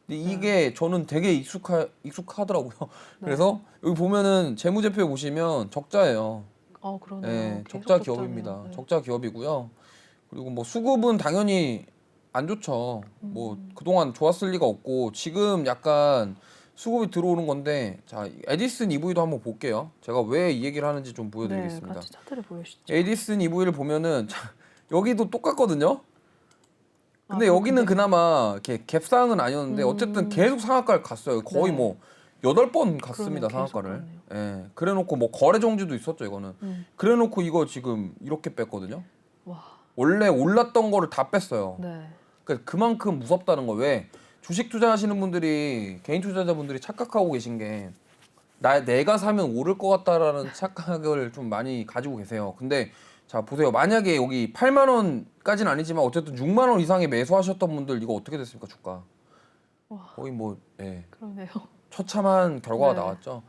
Speaker 2: 근데 이게 저는 되게 익숙하더라고요. 그래서 여기 보면은 재무제표에 보시면 적자예요.
Speaker 1: 그러네요.
Speaker 2: 예,
Speaker 1: 계속
Speaker 2: 적자
Speaker 1: 적자네요.
Speaker 2: 기업입니다.
Speaker 1: 네.
Speaker 2: 적자 기업이고요. 그리고 뭐 수급은 당연히 안 좋죠. 뭐 그동안 좋았을 리가 없고 지금 약간 수급이 들어오는 건데 자 에디슨 EV도 한번 볼게요. 제가 왜 이 얘기를 하는지 좀
Speaker 1: 네,
Speaker 2: 보여드리겠습니다.
Speaker 1: 같이 차트를 보여주시죠.
Speaker 2: 에디슨 EV를 보면은 자, 여기도 똑같거든요. 근데
Speaker 1: 그럼
Speaker 2: 여기는
Speaker 1: 근데
Speaker 2: 그나마 이렇게 갭상은 아니었는데 어쨌든 계속 상한가를 갔어요. 거의
Speaker 1: 네.
Speaker 2: 뭐 8번 갔습니다.
Speaker 1: 그러네요. 계속
Speaker 2: 상한가를.
Speaker 1: 갔네요.
Speaker 2: 예. 그래놓고 뭐 거래 정지도 있었죠 이거는.
Speaker 1: 음.
Speaker 2: 그래놓고 이거 지금 이렇게 뺐거든요.
Speaker 1: 와.
Speaker 2: 원래 올랐던 거를 다 뺐어요.
Speaker 1: 네.
Speaker 2: 그러니까 그만큼 무섭다는 거. 왜 주식 투자하시는 분들이 개인 투자자분들이 착각하고 계신 게 내가 사면 오를 것 같다라는 착각을 좀 많이 가지고 계세요. 근데 자 보세요. 만약에 여기 8만 원까지는 아니지만 어쨌든 6만 원 이상에 매수하셨던 분들 이거 어떻게 됐습니까 주가?
Speaker 1: 와.
Speaker 2: 거의 뭐
Speaker 1: 그러네요.
Speaker 2: 처참한 결과가
Speaker 1: 네.
Speaker 2: 나왔죠.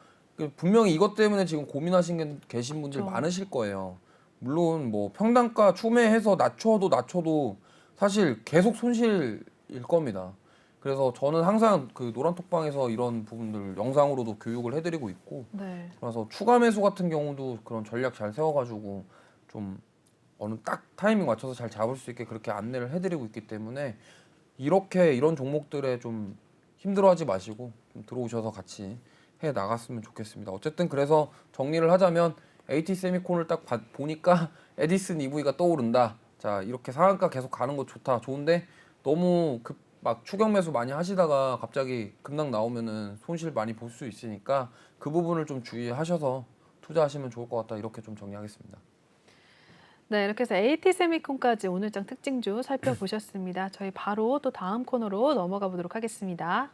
Speaker 2: 분명히 이것 때문에 지금 고민하신 계신 분들
Speaker 1: 그렇죠.
Speaker 2: 많으실 거예요. 물론 뭐 평단가 추매해서 낮춰도 사실 계속 손실일 겁니다. 그래서 저는 항상 그 노란톡방에서 이런 부분들 영상으로도 교육을 해드리고 있고
Speaker 1: 네.
Speaker 2: 그래서 추가 매수 같은 경우도 그런 전략 잘 세워가지고 좀 어느 딱 타이밍 맞춰서 잘 잡을 수 있게 그렇게 안내를 해드리고 있기 때문에 이런 종목들에 좀 힘들어하지 마시고 좀 들어오셔서 같이 해 나갔으면 좋겠습니다. 어쨌든 그래서 정리를 하자면 AT 세미콘을 딱 보니까 에디슨 EV가 떠오른다. 자 이렇게 상한가 계속 가는 거 좋다. 좋은데 너무 막 추격 매수 많이 하시다가 갑자기 급락 나오면은 손실 많이 볼 수 있으니까 그 부분을 좀 주의하셔서 투자하시면 좋을 것 같다. 이렇게 좀 정리하겠습니다.
Speaker 1: 네, 이렇게 해서 AT 세미콘까지 오늘장 특징주 살펴보셨습니다. 저희 바로 또 다음 코너로 넘어가 보도록 하겠습니다.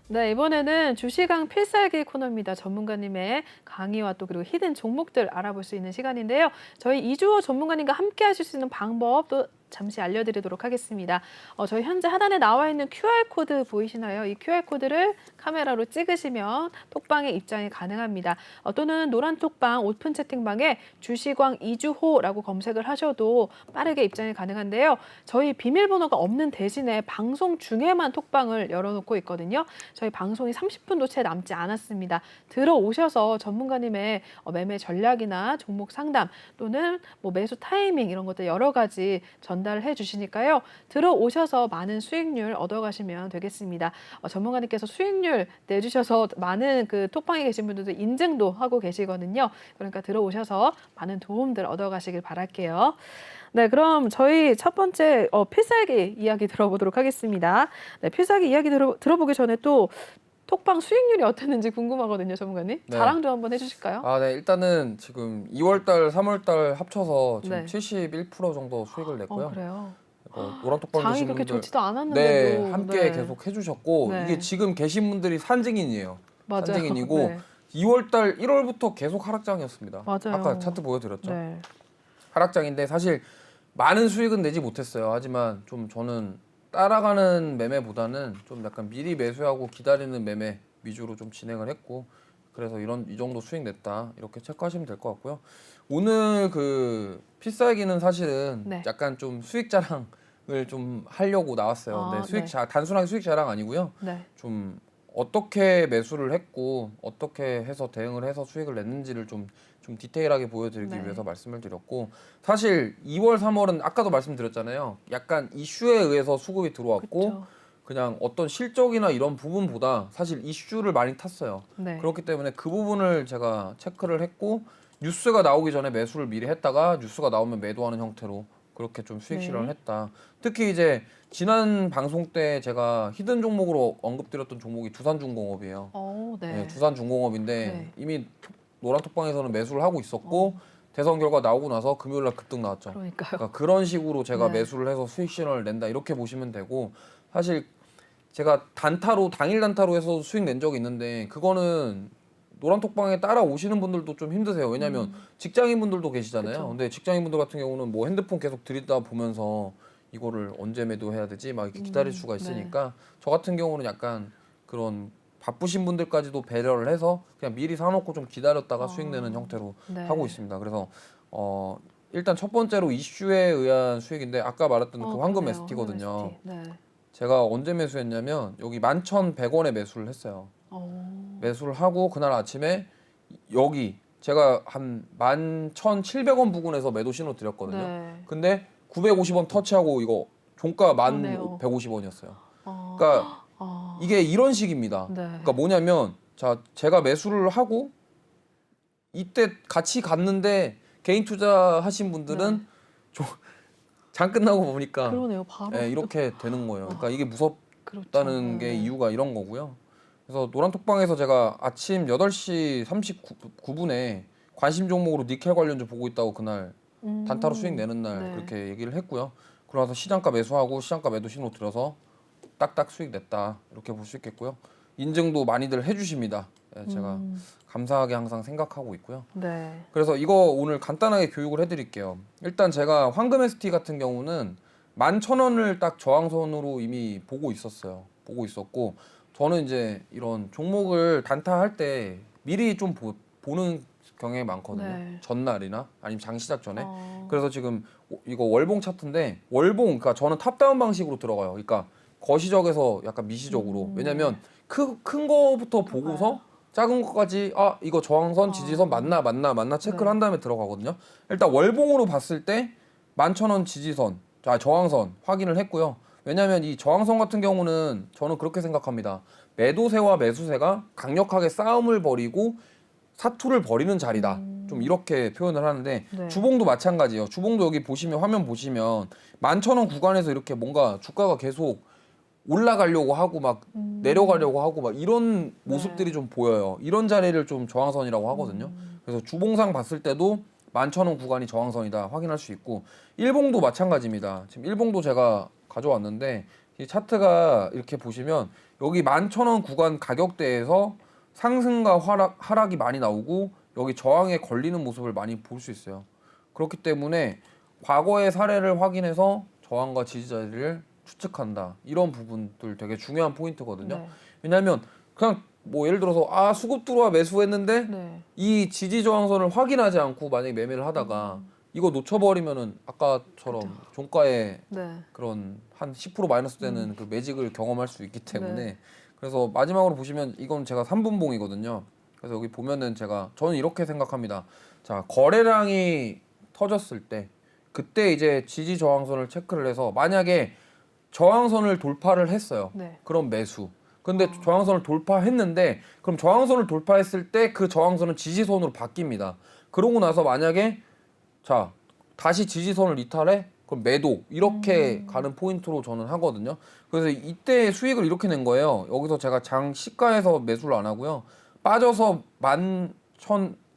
Speaker 1: 네, 이번에는 주시강 필살기 코너입니다. 전문가님의 강의와 또 그리고 히든 종목들 알아볼 수 있는 시간인데요. 저희 이주호 전문가님과 함께 하실 수 있는 방법 또 잠시 알려드리도록 하겠습니다. 저희 현재 하단에 나와 있는 QR코드 보이시나요? 이 QR코드를 카메라로 찍으시면 톡방에 입장이 가능합니다. 또는 노란 톡방 오픈 채팅방에 주시광 이주호라고 검색을 하셔도 빠르게 입장이 가능한데요. 저희 비밀번호가 없는 대신에 방송 중에만 톡방을 열어놓고 있거든요. 저희 방송이 30분도 채 남지 않았습니다. 들어오셔서 전문가님의 매매 전략이나 종목 상담 또는 뭐 매수 타이밍 이런 것들 여러 가지 전달해 주시니까요. 들어오셔서 많은 수익률 얻어가시면 되겠습니다. 전문가님께서 수익률 내주셔서 많은 그 톡방에 계신 분들도 인증도 하고 계시거든요. 그러니까 들어오셔서 많은 도움들 얻어가시길 바랄게요. 네, 그럼 저희 첫 번째 필살기 이야기 들어보도록 하겠습니다. 네, 필살기 이야기 들어보기 전에 또 톡방 수익률이 어땠는지 궁금하거든요, 전문가님.
Speaker 2: 네.
Speaker 1: 자랑 좀 한번 해주실까요?
Speaker 2: 네, 일단은 지금 2월달, 3월달 합쳐서 지금
Speaker 1: 네.
Speaker 2: 71% 정도 수익을 냈고요.
Speaker 1: 그래요.
Speaker 2: 노란톡방
Speaker 1: 장이
Speaker 2: 계신
Speaker 1: 그렇게
Speaker 2: 분들
Speaker 1: 좋지도 않았는데도.
Speaker 2: 네, 함께 계속 해주셨고
Speaker 1: 네.
Speaker 2: 이게 지금 계신 분들이 산증인이에요.
Speaker 1: 맞아요.
Speaker 2: 산증인이고
Speaker 1: 네.
Speaker 2: 2월달, 1월부터 계속 하락장이었습니다.
Speaker 1: 맞아요.
Speaker 2: 아까 차트 보여드렸죠.
Speaker 1: 네.
Speaker 2: 하락장인데 사실 많은 수익은 내지 못했어요. 하지만 좀 저는 따라가는 매매보다는 좀 약간 미리 매수하고 기다리는 매매 위주로 좀 진행을 했고 그래서 이 정도 수익 냈다 이렇게 체크하시면 될 것 같고요. 오늘 그 필살기는 사실은
Speaker 1: 네.
Speaker 2: 약간 좀 수익 자랑을 좀 하려고 나왔어요. 근데 단순하게 수익 자랑 아니고요.
Speaker 1: 네.
Speaker 2: 좀 어떻게 매수를 했고 어떻게 해서 대응을 해서 수익을 냈는지를 좀 디테일하게 보여드리기
Speaker 1: 네.
Speaker 2: 위해서 말씀을 드렸고 사실 2월, 3월은 아까도 말씀드렸잖아요. 약간 이슈에 의해서 수급이 들어왔고
Speaker 1: 그쵸.
Speaker 2: 그냥 어떤 실적이나 이런 부분보다 사실 이슈를 많이 탔어요.
Speaker 1: 네.
Speaker 2: 그렇기 때문에 그 부분을 제가 체크를 했고 뉴스가 나오기 전에 매수를 미리 했다가 뉴스가 나오면 매도하는 형태로 그렇게 좀 수익
Speaker 1: 네.
Speaker 2: 실현을 했다. 특히 이제 지난 방송 때 제가 히든 종목으로 언급드렸던 종목이 두산중공업이에요.
Speaker 1: 네.
Speaker 2: 네, 두산중공업인데
Speaker 1: 네.
Speaker 2: 이미 노란톡방에서는 매수를 하고 있었고 대선 결과 나오고 나서 금요일 날 급등 나왔죠.
Speaker 1: 그러니까요.
Speaker 2: 그러니까 그런 식으로 제가
Speaker 1: 네.
Speaker 2: 매수를 해서 수익 실현을 낸다 이렇게 보시면 되고 사실 제가 단타로 당일 단타로 해서 수익 낸 적이 있는데 그거는 노란톡방에 따라오시는 분들도 좀 힘드세요. 왜냐하면 직장인분들도 계시잖아요.
Speaker 1: 그쵸.
Speaker 2: 근데 직장인분들 같은 경우는 뭐 핸드폰 계속 들이다 보면서 이거를 언제 매도해야 되지 막 이렇게 기다릴 수가
Speaker 1: 네.
Speaker 2: 있으니까 저 같은 경우는 약간 그런 바쁘신 분들까지도 배려를 해서 그냥 미리 사놓고 좀 기다렸다가 수익 내는 형태로
Speaker 1: 네.
Speaker 2: 하고 있습니다. 그래서 일단 첫 번째로 이슈에 의한 수익인데 아까 말했던 그 황금
Speaker 1: 그러네요.
Speaker 2: ST거든요.
Speaker 1: 황금 ST. 네.
Speaker 2: 제가 언제 매수했냐면 여기 11,100원에 매수를 했어요. 매수를 하고 그날 아침에 여기 제가 한 11,700원 부근에서 매도 신호 드렸거든요.
Speaker 1: 네.
Speaker 2: 근데 950원 터치하고 이거 종가
Speaker 1: 그러네요.
Speaker 2: 1,150원이었어요.
Speaker 1: 아.
Speaker 2: 그러니까
Speaker 1: 아.
Speaker 2: 이게 이런 식입니다.
Speaker 1: 네.
Speaker 2: 그러니까 뭐냐면 자 제가 매수를 하고 이때 같이 갔는데 개인 투자하신 분들은 장 끝나고 보니까
Speaker 1: 그러네요. 바로
Speaker 2: 이렇게 되는 거예요. 그러니까 이게 무섭다는
Speaker 1: 그렇죠.
Speaker 2: 게
Speaker 1: 네.
Speaker 2: 이유가 이런 거고요. 그래서 노란톡방에서 제가 아침 8시 39분에 관심 종목으로 니켈 관련주 보고 있다고 그날 단타로 수익 내는 날
Speaker 1: 네.
Speaker 2: 그렇게 얘기를 했고요. 그러고 나서 시장가 매수하고 시장가 매도 신호 들어서 딱딱 수익 냈다 이렇게 볼 수 있겠고요. 인증도 많이들 해주십니다. 제가 감사하게 항상 생각하고 있고요.
Speaker 1: 네.
Speaker 2: 그래서 이거 오늘 간단하게 교육을 해드릴게요. 일단 제가 황금 ST 같은 경우는 11,000원을 딱 저항선으로 이미 보고 있었어요. 보고 있었고 저는 이제 이런 종목을 단타할 때 미리 좀 보는 경향이 많거든요.
Speaker 1: 네.
Speaker 2: 전날이나 아니면 장 시작 전에.
Speaker 1: 어.
Speaker 2: 그래서 지금 이거 월봉 차트인데 월봉 그러니까 저는 탑다운 방식으로 들어가요. 그러니까 거시적에서 약간 미시적으로. 왜냐면 큰 거부터 보고서 작은 것까지 이거 저항선 지지선 맞나 체크를
Speaker 1: 네.
Speaker 2: 한 다음에 들어가거든요. 일단 월봉으로 봤을 때 11,000원 지지선 저항선 확인을 했고요. 왜냐하면 이 저항선 같은 경우는 저는 그렇게 생각합니다. 매도세와 매수세가 강력하게 싸움을 벌이고 사투를 벌이는 자리다. 좀 이렇게 표현을 하는데
Speaker 1: 네.
Speaker 2: 주봉도 마찬가지예요. 주봉도 여기 보시면 화면 보시면 11,000원 구간에서 이렇게 뭔가 주가가 계속 올라가려고 하고 막 내려가려고 하고 막 이런 모습들이 좀 보여요. 이런 자리를 좀 저항선이라고 하거든요. 그래서 주봉상 봤을 때도 11,000원 구간이 저항선이다 확인할 수 있고 일봉도 마찬가지입니다. 지금 일봉도 제가 가져왔는데 이 차트가 이렇게 보시면 여기 11,000원 구간 가격대에서 상승과 하락이 많이 나오고 여기 저항에 걸리는 모습을 많이 볼 수 있어요. 그렇기 때문에 과거의 사례를 확인해서 저항과 지지 자리를 추측한다. 이런 부분들 되게 중요한 포인트거든요.
Speaker 1: 네.
Speaker 2: 왜냐하면 그냥 뭐 예를 들어서 수급 들어와 매수했는데
Speaker 1: 네.
Speaker 2: 이 지지 저항선을 확인하지 않고 만약에 매매를 하다가 이거 놓쳐버리면은 아까처럼 종가에
Speaker 1: 네.
Speaker 2: 그런 한 10% 마이너스 되는 그 매직을 경험할 수 있기 때문에 그래서 마지막으로 보시면 이건 제가 3분봉이거든요. 그래서 여기 보면은 저는 이렇게 생각합니다. 자, 거래량이 터졌을 때 그때 이제 지지 저항선을 체크를 해서 만약에 저항선을 돌파를 했어요.
Speaker 1: 네.
Speaker 2: 그럼 매수. 근데 저항선을 돌파했는데 그럼 저항선을 돌파했을 때 그 저항선은 지지선으로 바뀝니다. 그러고 나서 만약에 자 다시 지지선을 이탈해 그럼 매도 이렇게 가는 포인트로 저는 하거든요. 그래서 이때 수익을 이렇게 낸 거예요. 여기서 제가 장 시가에서 매수를 안 하고요. 빠져서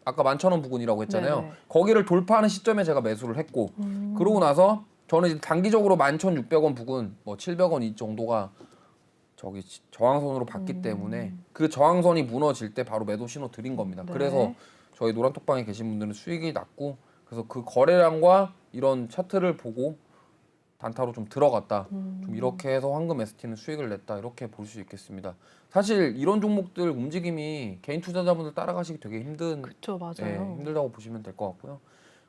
Speaker 2: 아까 11,000원 부근이라고 했잖아요.
Speaker 1: 네네.
Speaker 2: 거기를 돌파하는 시점에 제가 매수를 했고 그러고 나서 저는 이제 단기적으로 11,600원 부근 뭐 700원 이 정도가 저기 저항선으로 봤기 때문에 그 저항선이 무너질 때 바로 매도 신호 드린 겁니다.
Speaker 1: 네.
Speaker 2: 그래서 저희 노란톡방에 계신 분들은 수익이 났고 그래서 그 거래량과 이런 차트를 보고 단타로 좀 들어갔다. 좀 이렇게 해서 황금 ST는 수익을 냈다. 이렇게 볼 수 있겠습니다. 사실 이런 종목들 움직임이 개인 투자자분들 따라가시기 되게
Speaker 1: 그렇죠, 맞아요.
Speaker 2: 힘들다고 보시면 될 것 같고요.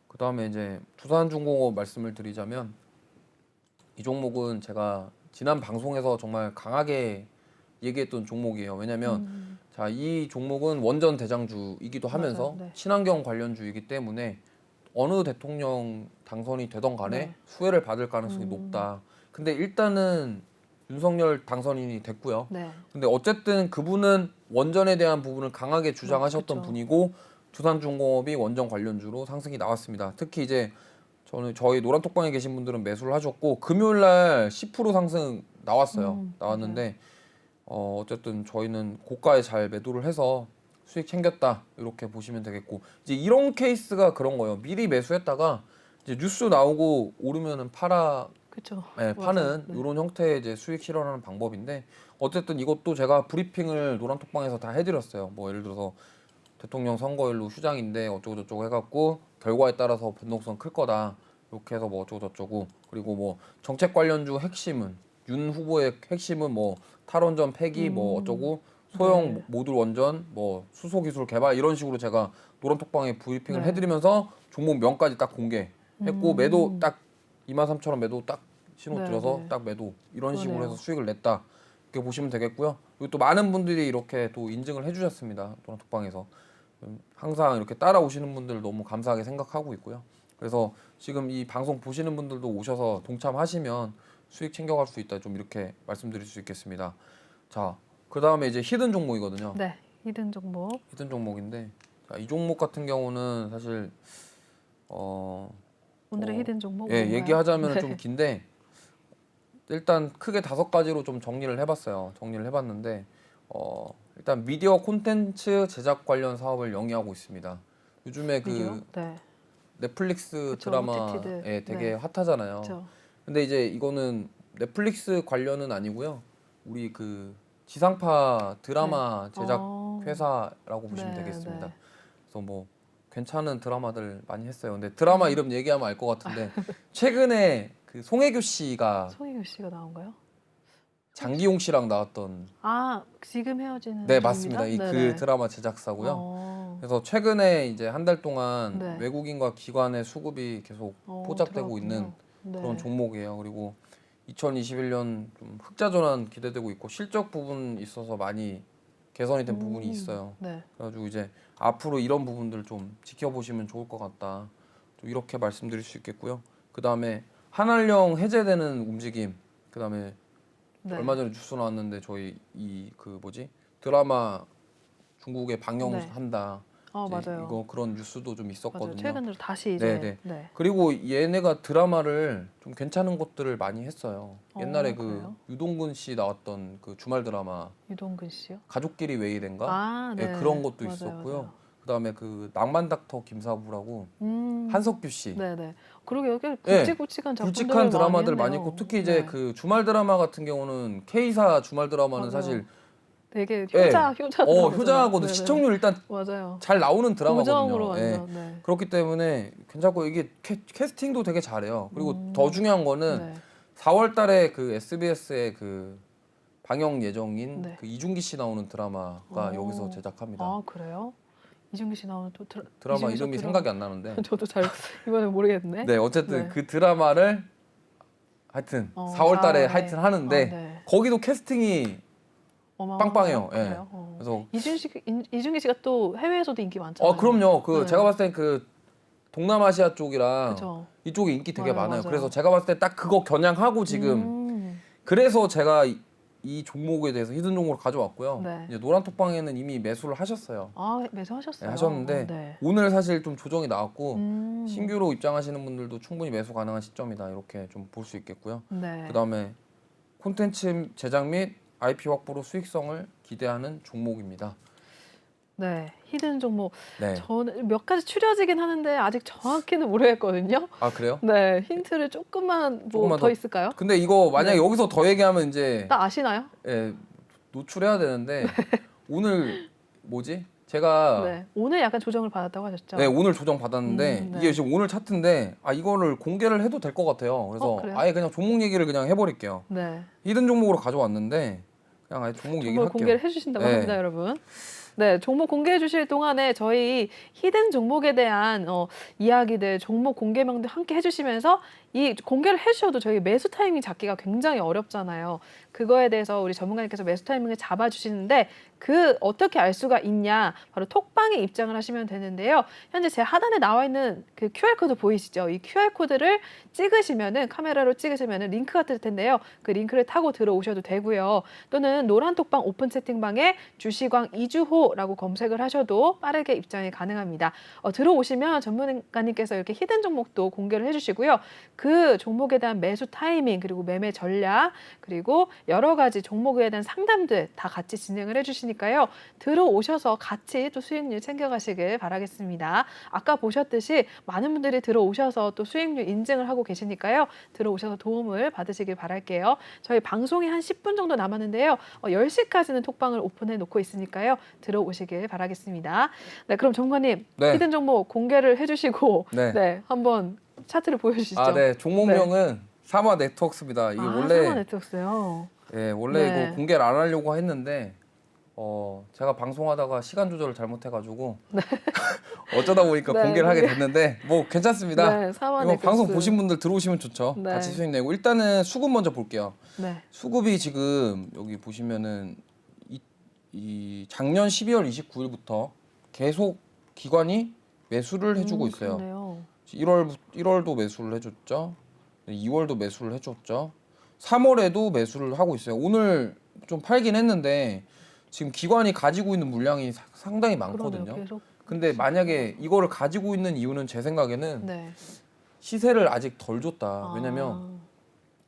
Speaker 2: 그 다음에 이제 두산중공업 말씀을 드리자면 이 종목은 제가 지난 방송에서 정말 강하게 얘기했던 종목이에요. 왜냐하면 자, 이 종목은 원전 대장주이기도 하면서
Speaker 1: 맞아요. 네.
Speaker 2: 친환경 관련주이기 때문에 어느 대통령 당선이 되던 간에
Speaker 1: 네.
Speaker 2: 수혜를 받을 가능성이 높다. 근데 일단은 윤석열 당선인이 됐고요.
Speaker 1: 네.
Speaker 2: 근데 어쨌든 그분은 원전에 대한 부분을 강하게 주장하셨던
Speaker 1: 그쵸.
Speaker 2: 분이고 두산중공업이 원전 관련주로 상승이 나왔습니다. 특히 이제 저희 노란톡방에 계신 분들은 매수를 하셨고 금요일 날 10% 상승 나왔어요.
Speaker 1: 맞아요.
Speaker 2: 나왔는데 어쨌든 저희는 고가에 잘 매도를 해서 수익 챙겼다 이렇게 보시면 되겠고 이제 이런 케이스가 그런 거예요. 미리 매수했다가 이제 뉴스 나오고 오르면은
Speaker 1: 그렇죠.
Speaker 2: 네, 파는
Speaker 1: 네.
Speaker 2: 이런 형태의 이제 수익 실현하는 방법인데 어쨌든 이것도 제가 브리핑을 노란톡방에서 다 해드렸어요. 뭐 예를 들어서 대통령 선거일로 휴장인데 어쩌고 저쩌고 해갖고 결과에 따라서 변동성 클 거다 이렇게 해서 뭐 어쩌고 저쩌고 그리고 뭐 정책 관련주 핵심은 윤 후보의 핵심은 뭐 탈원전 폐기 뭐 어쩌고 소형
Speaker 1: 네.
Speaker 2: 모듈 원전 뭐 수소 기술 개발 이런 식으로 제가 노란톡방에 브리핑을
Speaker 1: 네.
Speaker 2: 해드리면서 종목 명까지 딱 공개했고 매도 딱 23,000원 매도 딱 신호
Speaker 1: 네,
Speaker 2: 들어서
Speaker 1: 네.
Speaker 2: 딱 매도 이런 식으로
Speaker 1: 그러네요.
Speaker 2: 해서 수익을 냈다 이렇게 보시면 되겠고요. 그리고 또 많은 분들이 이렇게 또 인증을 해주셨습니다. 노란톡방에서 항상 이렇게 따라오시는 분들 너무 감사하게 생각하고 있고요. 그래서 지금 이 방송 보시는 분들도 오셔서 동참하시면 수익 챙겨갈 수 있다 좀 이렇게 말씀드릴 수 있겠습니다. 자, 그 다음에 이제 히든 종목이거든요.
Speaker 1: 네, 히든 종목.
Speaker 2: 히든 종목인데 자, 이 종목 같은 경우는 사실
Speaker 1: 오늘의 히든 종목
Speaker 2: 예,
Speaker 1: 뭔가요?
Speaker 2: 얘기하자면
Speaker 1: 네.
Speaker 2: 좀 긴데 일단 크게 5가지로 좀 정리를 해봤어요. 정리를 해봤는데 일단 미디어 콘텐츠 제작 관련 사업을 영위하고 있습니다. 요즘에
Speaker 1: 미디어?
Speaker 2: 그
Speaker 1: 네.
Speaker 2: 넷플릭스
Speaker 1: 그쵸,
Speaker 2: 드라마에
Speaker 1: OTT들.
Speaker 2: 되게
Speaker 1: 네.
Speaker 2: 핫하잖아요.
Speaker 1: 그렇죠.
Speaker 2: 근데 이제 이거는 넷플릭스 관련은 아니고요. 우리 그 지상파 드라마 제작 회사라고 보시면
Speaker 1: 네,
Speaker 2: 되겠습니다.
Speaker 1: 네.
Speaker 2: 그래서 뭐 괜찮은 드라마들 많이 했어요. 근데 드라마 이름 얘기하면 알 것 같은데 최근에 그 송혜교 씨가
Speaker 1: 송혜교 씨가 나온가요?
Speaker 2: 장기용 씨랑 나왔던
Speaker 1: 아, 지금 헤어지는
Speaker 2: 네
Speaker 1: 중입니다.
Speaker 2: 맞습니다. 이 그
Speaker 1: 네네.
Speaker 2: 드라마 제작사고요.
Speaker 1: 어,
Speaker 2: 그래서 최근에 이제 한 달 동안
Speaker 1: 네.
Speaker 2: 외국인과 기관의 수급이 계속 포착되고 있는
Speaker 1: 들어갔군요. 네.
Speaker 2: 그런 종목이에요. 그리고 2021년 좀 흑자 전환 기대되고 있고 실적 부분 있어서 많이 개선이 된 부분이 있어요.
Speaker 1: 네.
Speaker 2: 그래가지고 이제 앞으로 이런 부분들 좀 지켜보시면 좋을 것 같다. 좀 이렇게 말씀드릴 수 있겠고요. 그 다음에 한알령 해제되는 움직임. 그 다음에
Speaker 1: 네.
Speaker 2: 얼마 전에 뉴스 나왔는데 저희 이 그 뭐지 드라마 중국에 방영한다. 이제
Speaker 1: 맞아요.
Speaker 2: 이거 그런 뉴스도 좀
Speaker 1: 맞아요.
Speaker 2: 있었거든요.
Speaker 1: 최근으로 다시 이제
Speaker 2: 네네.
Speaker 1: 네.
Speaker 2: 그리고 얘네가 드라마를 좀 괜찮은 것들을 많이 했어요. 옛날에 그
Speaker 1: 그래요?
Speaker 2: 유동근 씨 나왔던 그 주말 드라마
Speaker 1: 유동근 씨요?
Speaker 2: 가족끼리 왜 이래인가?
Speaker 1: 아,
Speaker 2: 예,
Speaker 1: 네.
Speaker 2: 그런 것도
Speaker 1: 맞아요,
Speaker 2: 있었고요.
Speaker 1: 맞아요.
Speaker 2: 그다음에 그 낭만 닥터 김사부라고 한석규 씨.
Speaker 1: 네네. 그리고 여기
Speaker 2: 예,
Speaker 1: 굵직굵직한 작품들
Speaker 2: 굵직한 드라마들 많이
Speaker 1: 했네요.
Speaker 2: 있고 특히 이제
Speaker 1: 네.
Speaker 2: 그 주말 드라마 같은 경우는 K사 주말 드라마는
Speaker 1: 맞아요.
Speaker 2: 사실
Speaker 1: 되게
Speaker 2: 예,
Speaker 1: 효자 드라마잖아요.
Speaker 2: 효자하고도
Speaker 1: 네네.
Speaker 2: 시청률 일단
Speaker 1: 맞아요.
Speaker 2: 잘 나오는
Speaker 1: 고정으로
Speaker 2: 드라마거든요. 예.
Speaker 1: 완전. 네.
Speaker 2: 그렇기 때문에 괜찮고 이게 캐스팅도 되게 잘해요. 그리고 더 중요한 거는
Speaker 1: 네.
Speaker 2: 4월 달에 그 SBS의 그 방영 예정인
Speaker 1: 네.
Speaker 2: 그 이중기 씨 나오는 드라마가
Speaker 1: 어.
Speaker 2: 여기서 제작합니다.
Speaker 1: 아, 그래요? 이중기 씨 나오는 또
Speaker 2: 드라마
Speaker 1: 이중기 씨
Speaker 2: 이름이 생각이 안 나는데.
Speaker 1: 저도 잘 이번에 모르겠네.
Speaker 2: 네, 어쨌든
Speaker 1: 네.
Speaker 2: 그 드라마를 하여튼 4월 달에
Speaker 1: 4월에.
Speaker 2: 하여튼 하는데
Speaker 1: 네.
Speaker 2: 거기도 캐스팅이 빵빵해요. 예.
Speaker 1: 그래요?
Speaker 2: 그래서
Speaker 1: 이중기 씨가 또 해외에서도 인기 많잖아요.
Speaker 2: 그럼요. 그
Speaker 1: 네.
Speaker 2: 제가 봤을 땐 그 동남아시아 쪽이랑
Speaker 1: 그죠.
Speaker 2: 이쪽에 인기 되게
Speaker 1: 맞아요,
Speaker 2: 많아요.
Speaker 1: 맞아요.
Speaker 2: 그래서 제가 봤을 때 딱 그거 겨냥하고 지금 그래서 제가 이 종목에 대해서 히든 종목을 가져왔고요.
Speaker 1: 네.
Speaker 2: 이제 노란톡방에는 이미 매수를 하셨어요.
Speaker 1: 매수하셨어요.
Speaker 2: 네, 하셨는데
Speaker 1: 네.
Speaker 2: 오늘 사실 좀 조정이 나왔고 신규로
Speaker 1: 음.
Speaker 2: 입장하시는 분들도 충분히 매수 가능한 시점이다 이렇게 좀 볼 수 있겠고요.
Speaker 1: 네.
Speaker 2: 그다음에 콘텐츠 제작 및 IP 확보로 수익성을 기대하는 종목입니다.
Speaker 1: 네. 히든 종목.
Speaker 2: 네.
Speaker 1: 저는 몇 가지 추려지긴 하는데 아직 정확히는 모르겠거든요.
Speaker 2: 아 그래요?
Speaker 1: 네. 힌트를 조금만
Speaker 2: 조금만
Speaker 1: 더
Speaker 2: 더.
Speaker 1: 있을까요?
Speaker 2: 근데 이거 만약에
Speaker 1: 네.
Speaker 2: 여기서 더 얘기하면 이제
Speaker 1: 딱 아시나요?
Speaker 2: 예, 노출해야 되는데 오늘 뭐지? 제가
Speaker 1: 네. 오늘 약간 조정을 받았다고 하셨죠?
Speaker 2: 네, 오늘 조정 받았는데
Speaker 1: 네.
Speaker 2: 이게 지금 오늘 차트인데 이거를 공개를 해도 될 것 같아요. 그래서
Speaker 1: 그래요?
Speaker 2: 아예 그냥 종목 얘기를 그냥 해버릴게요.
Speaker 1: 네.
Speaker 2: 히든 종목으로 가져왔는데 그냥 아예 종목 얘기를
Speaker 1: 정말
Speaker 2: 할게요.
Speaker 1: 공개를 해주신다고
Speaker 2: 네.
Speaker 1: 합니다, 여러분. 네, 종목 공개해 주실 동안에 저희 히든 종목에 대한 이야기들, 종목 공개명도 함께 해주시면서 이 공개를 해주셔도 저희 매수 타이밍 잡기가 굉장히 어렵잖아요. 그거에 대해서 우리 전문가님께서 매수 타이밍을 잡아주시는데 그 어떻게 알 수가 있냐? 바로 톡방에 입장을 하시면 되는데요. 현재 제 하단에 나와 있는 그 QR코드 보이시죠? 이 QR코드를 찍으시면은 카메라로 찍으시면은 링크가 뜰 텐데요. 그 링크를 타고 들어오셔도 되고요. 또는 노란 톡방 오픈 채팅방에 주시광 이주호라고 검색을 하셔도 빠르게 입장이 가능합니다. 들어오시면 전문가님께서 이렇게 히든 종목도 공개를 해주시고요. 그 종목에 대한 매수 타이밍 그리고 매매 전략 그리고 여러 가지 종목에 대한 상담들 다 같이 진행을 해주시니까요. 들어오셔서 같이 또 수익률 챙겨가시길 바라겠습니다. 아까 보셨듯이 많은 분들이 들어오셔서 또 수익률 인증을 하고 계시니까요. 들어오셔서 도움을 받으시길 바랄게요. 저희 방송이 한 10분 정도 남았는데요. 10시까지는 톡방을 오픈해 놓고 있으니까요. 들어오시길 바라겠습니다. 네, 그럼 전문가님
Speaker 2: 네.
Speaker 1: 히든 종목 공개를 해주시고
Speaker 2: 네.
Speaker 1: 네, 한번 차트를 보여주시죠.
Speaker 2: 아, 네. 종목명은 사마 네트워크스입니다. 이게 원래
Speaker 1: 사마 네트워크스요.
Speaker 2: 예, 원래
Speaker 1: 네.
Speaker 2: 이거 공개를 안 하려고 했는데 제가 방송하다가 시간 조절을 잘못해가지고 어쩌다 보니까
Speaker 1: 네,
Speaker 2: 공개를 하게 됐는데 뭐 괜찮습니다.
Speaker 1: 네, 사마
Speaker 2: 이거
Speaker 1: 네트워크스.
Speaker 2: 방송 보신 분들 들어오시면 좋죠.
Speaker 1: 네.
Speaker 2: 같이 수익 내고 일단은 수급 먼저 볼게요.
Speaker 1: 네.
Speaker 2: 수급이 지금 여기 보시면은 이 작년 12월 29일부터 계속 기관이 매수를 해주고 있어요.
Speaker 1: 그러네요.
Speaker 2: 1월도 매수를 해줬죠. 2월도 매수를 해줬죠. 3월에도 매수를 하고 있어요. 오늘 좀 팔긴 했는데 지금 기관이 가지고 있는 물량이 상당히 많거든요.
Speaker 1: 그러네요. 계속.
Speaker 2: 근데 만약에 이거를 가지고 있는 이유는 제 생각에는
Speaker 1: 네.
Speaker 2: 시세를 아직 덜 줬다. 왜냐면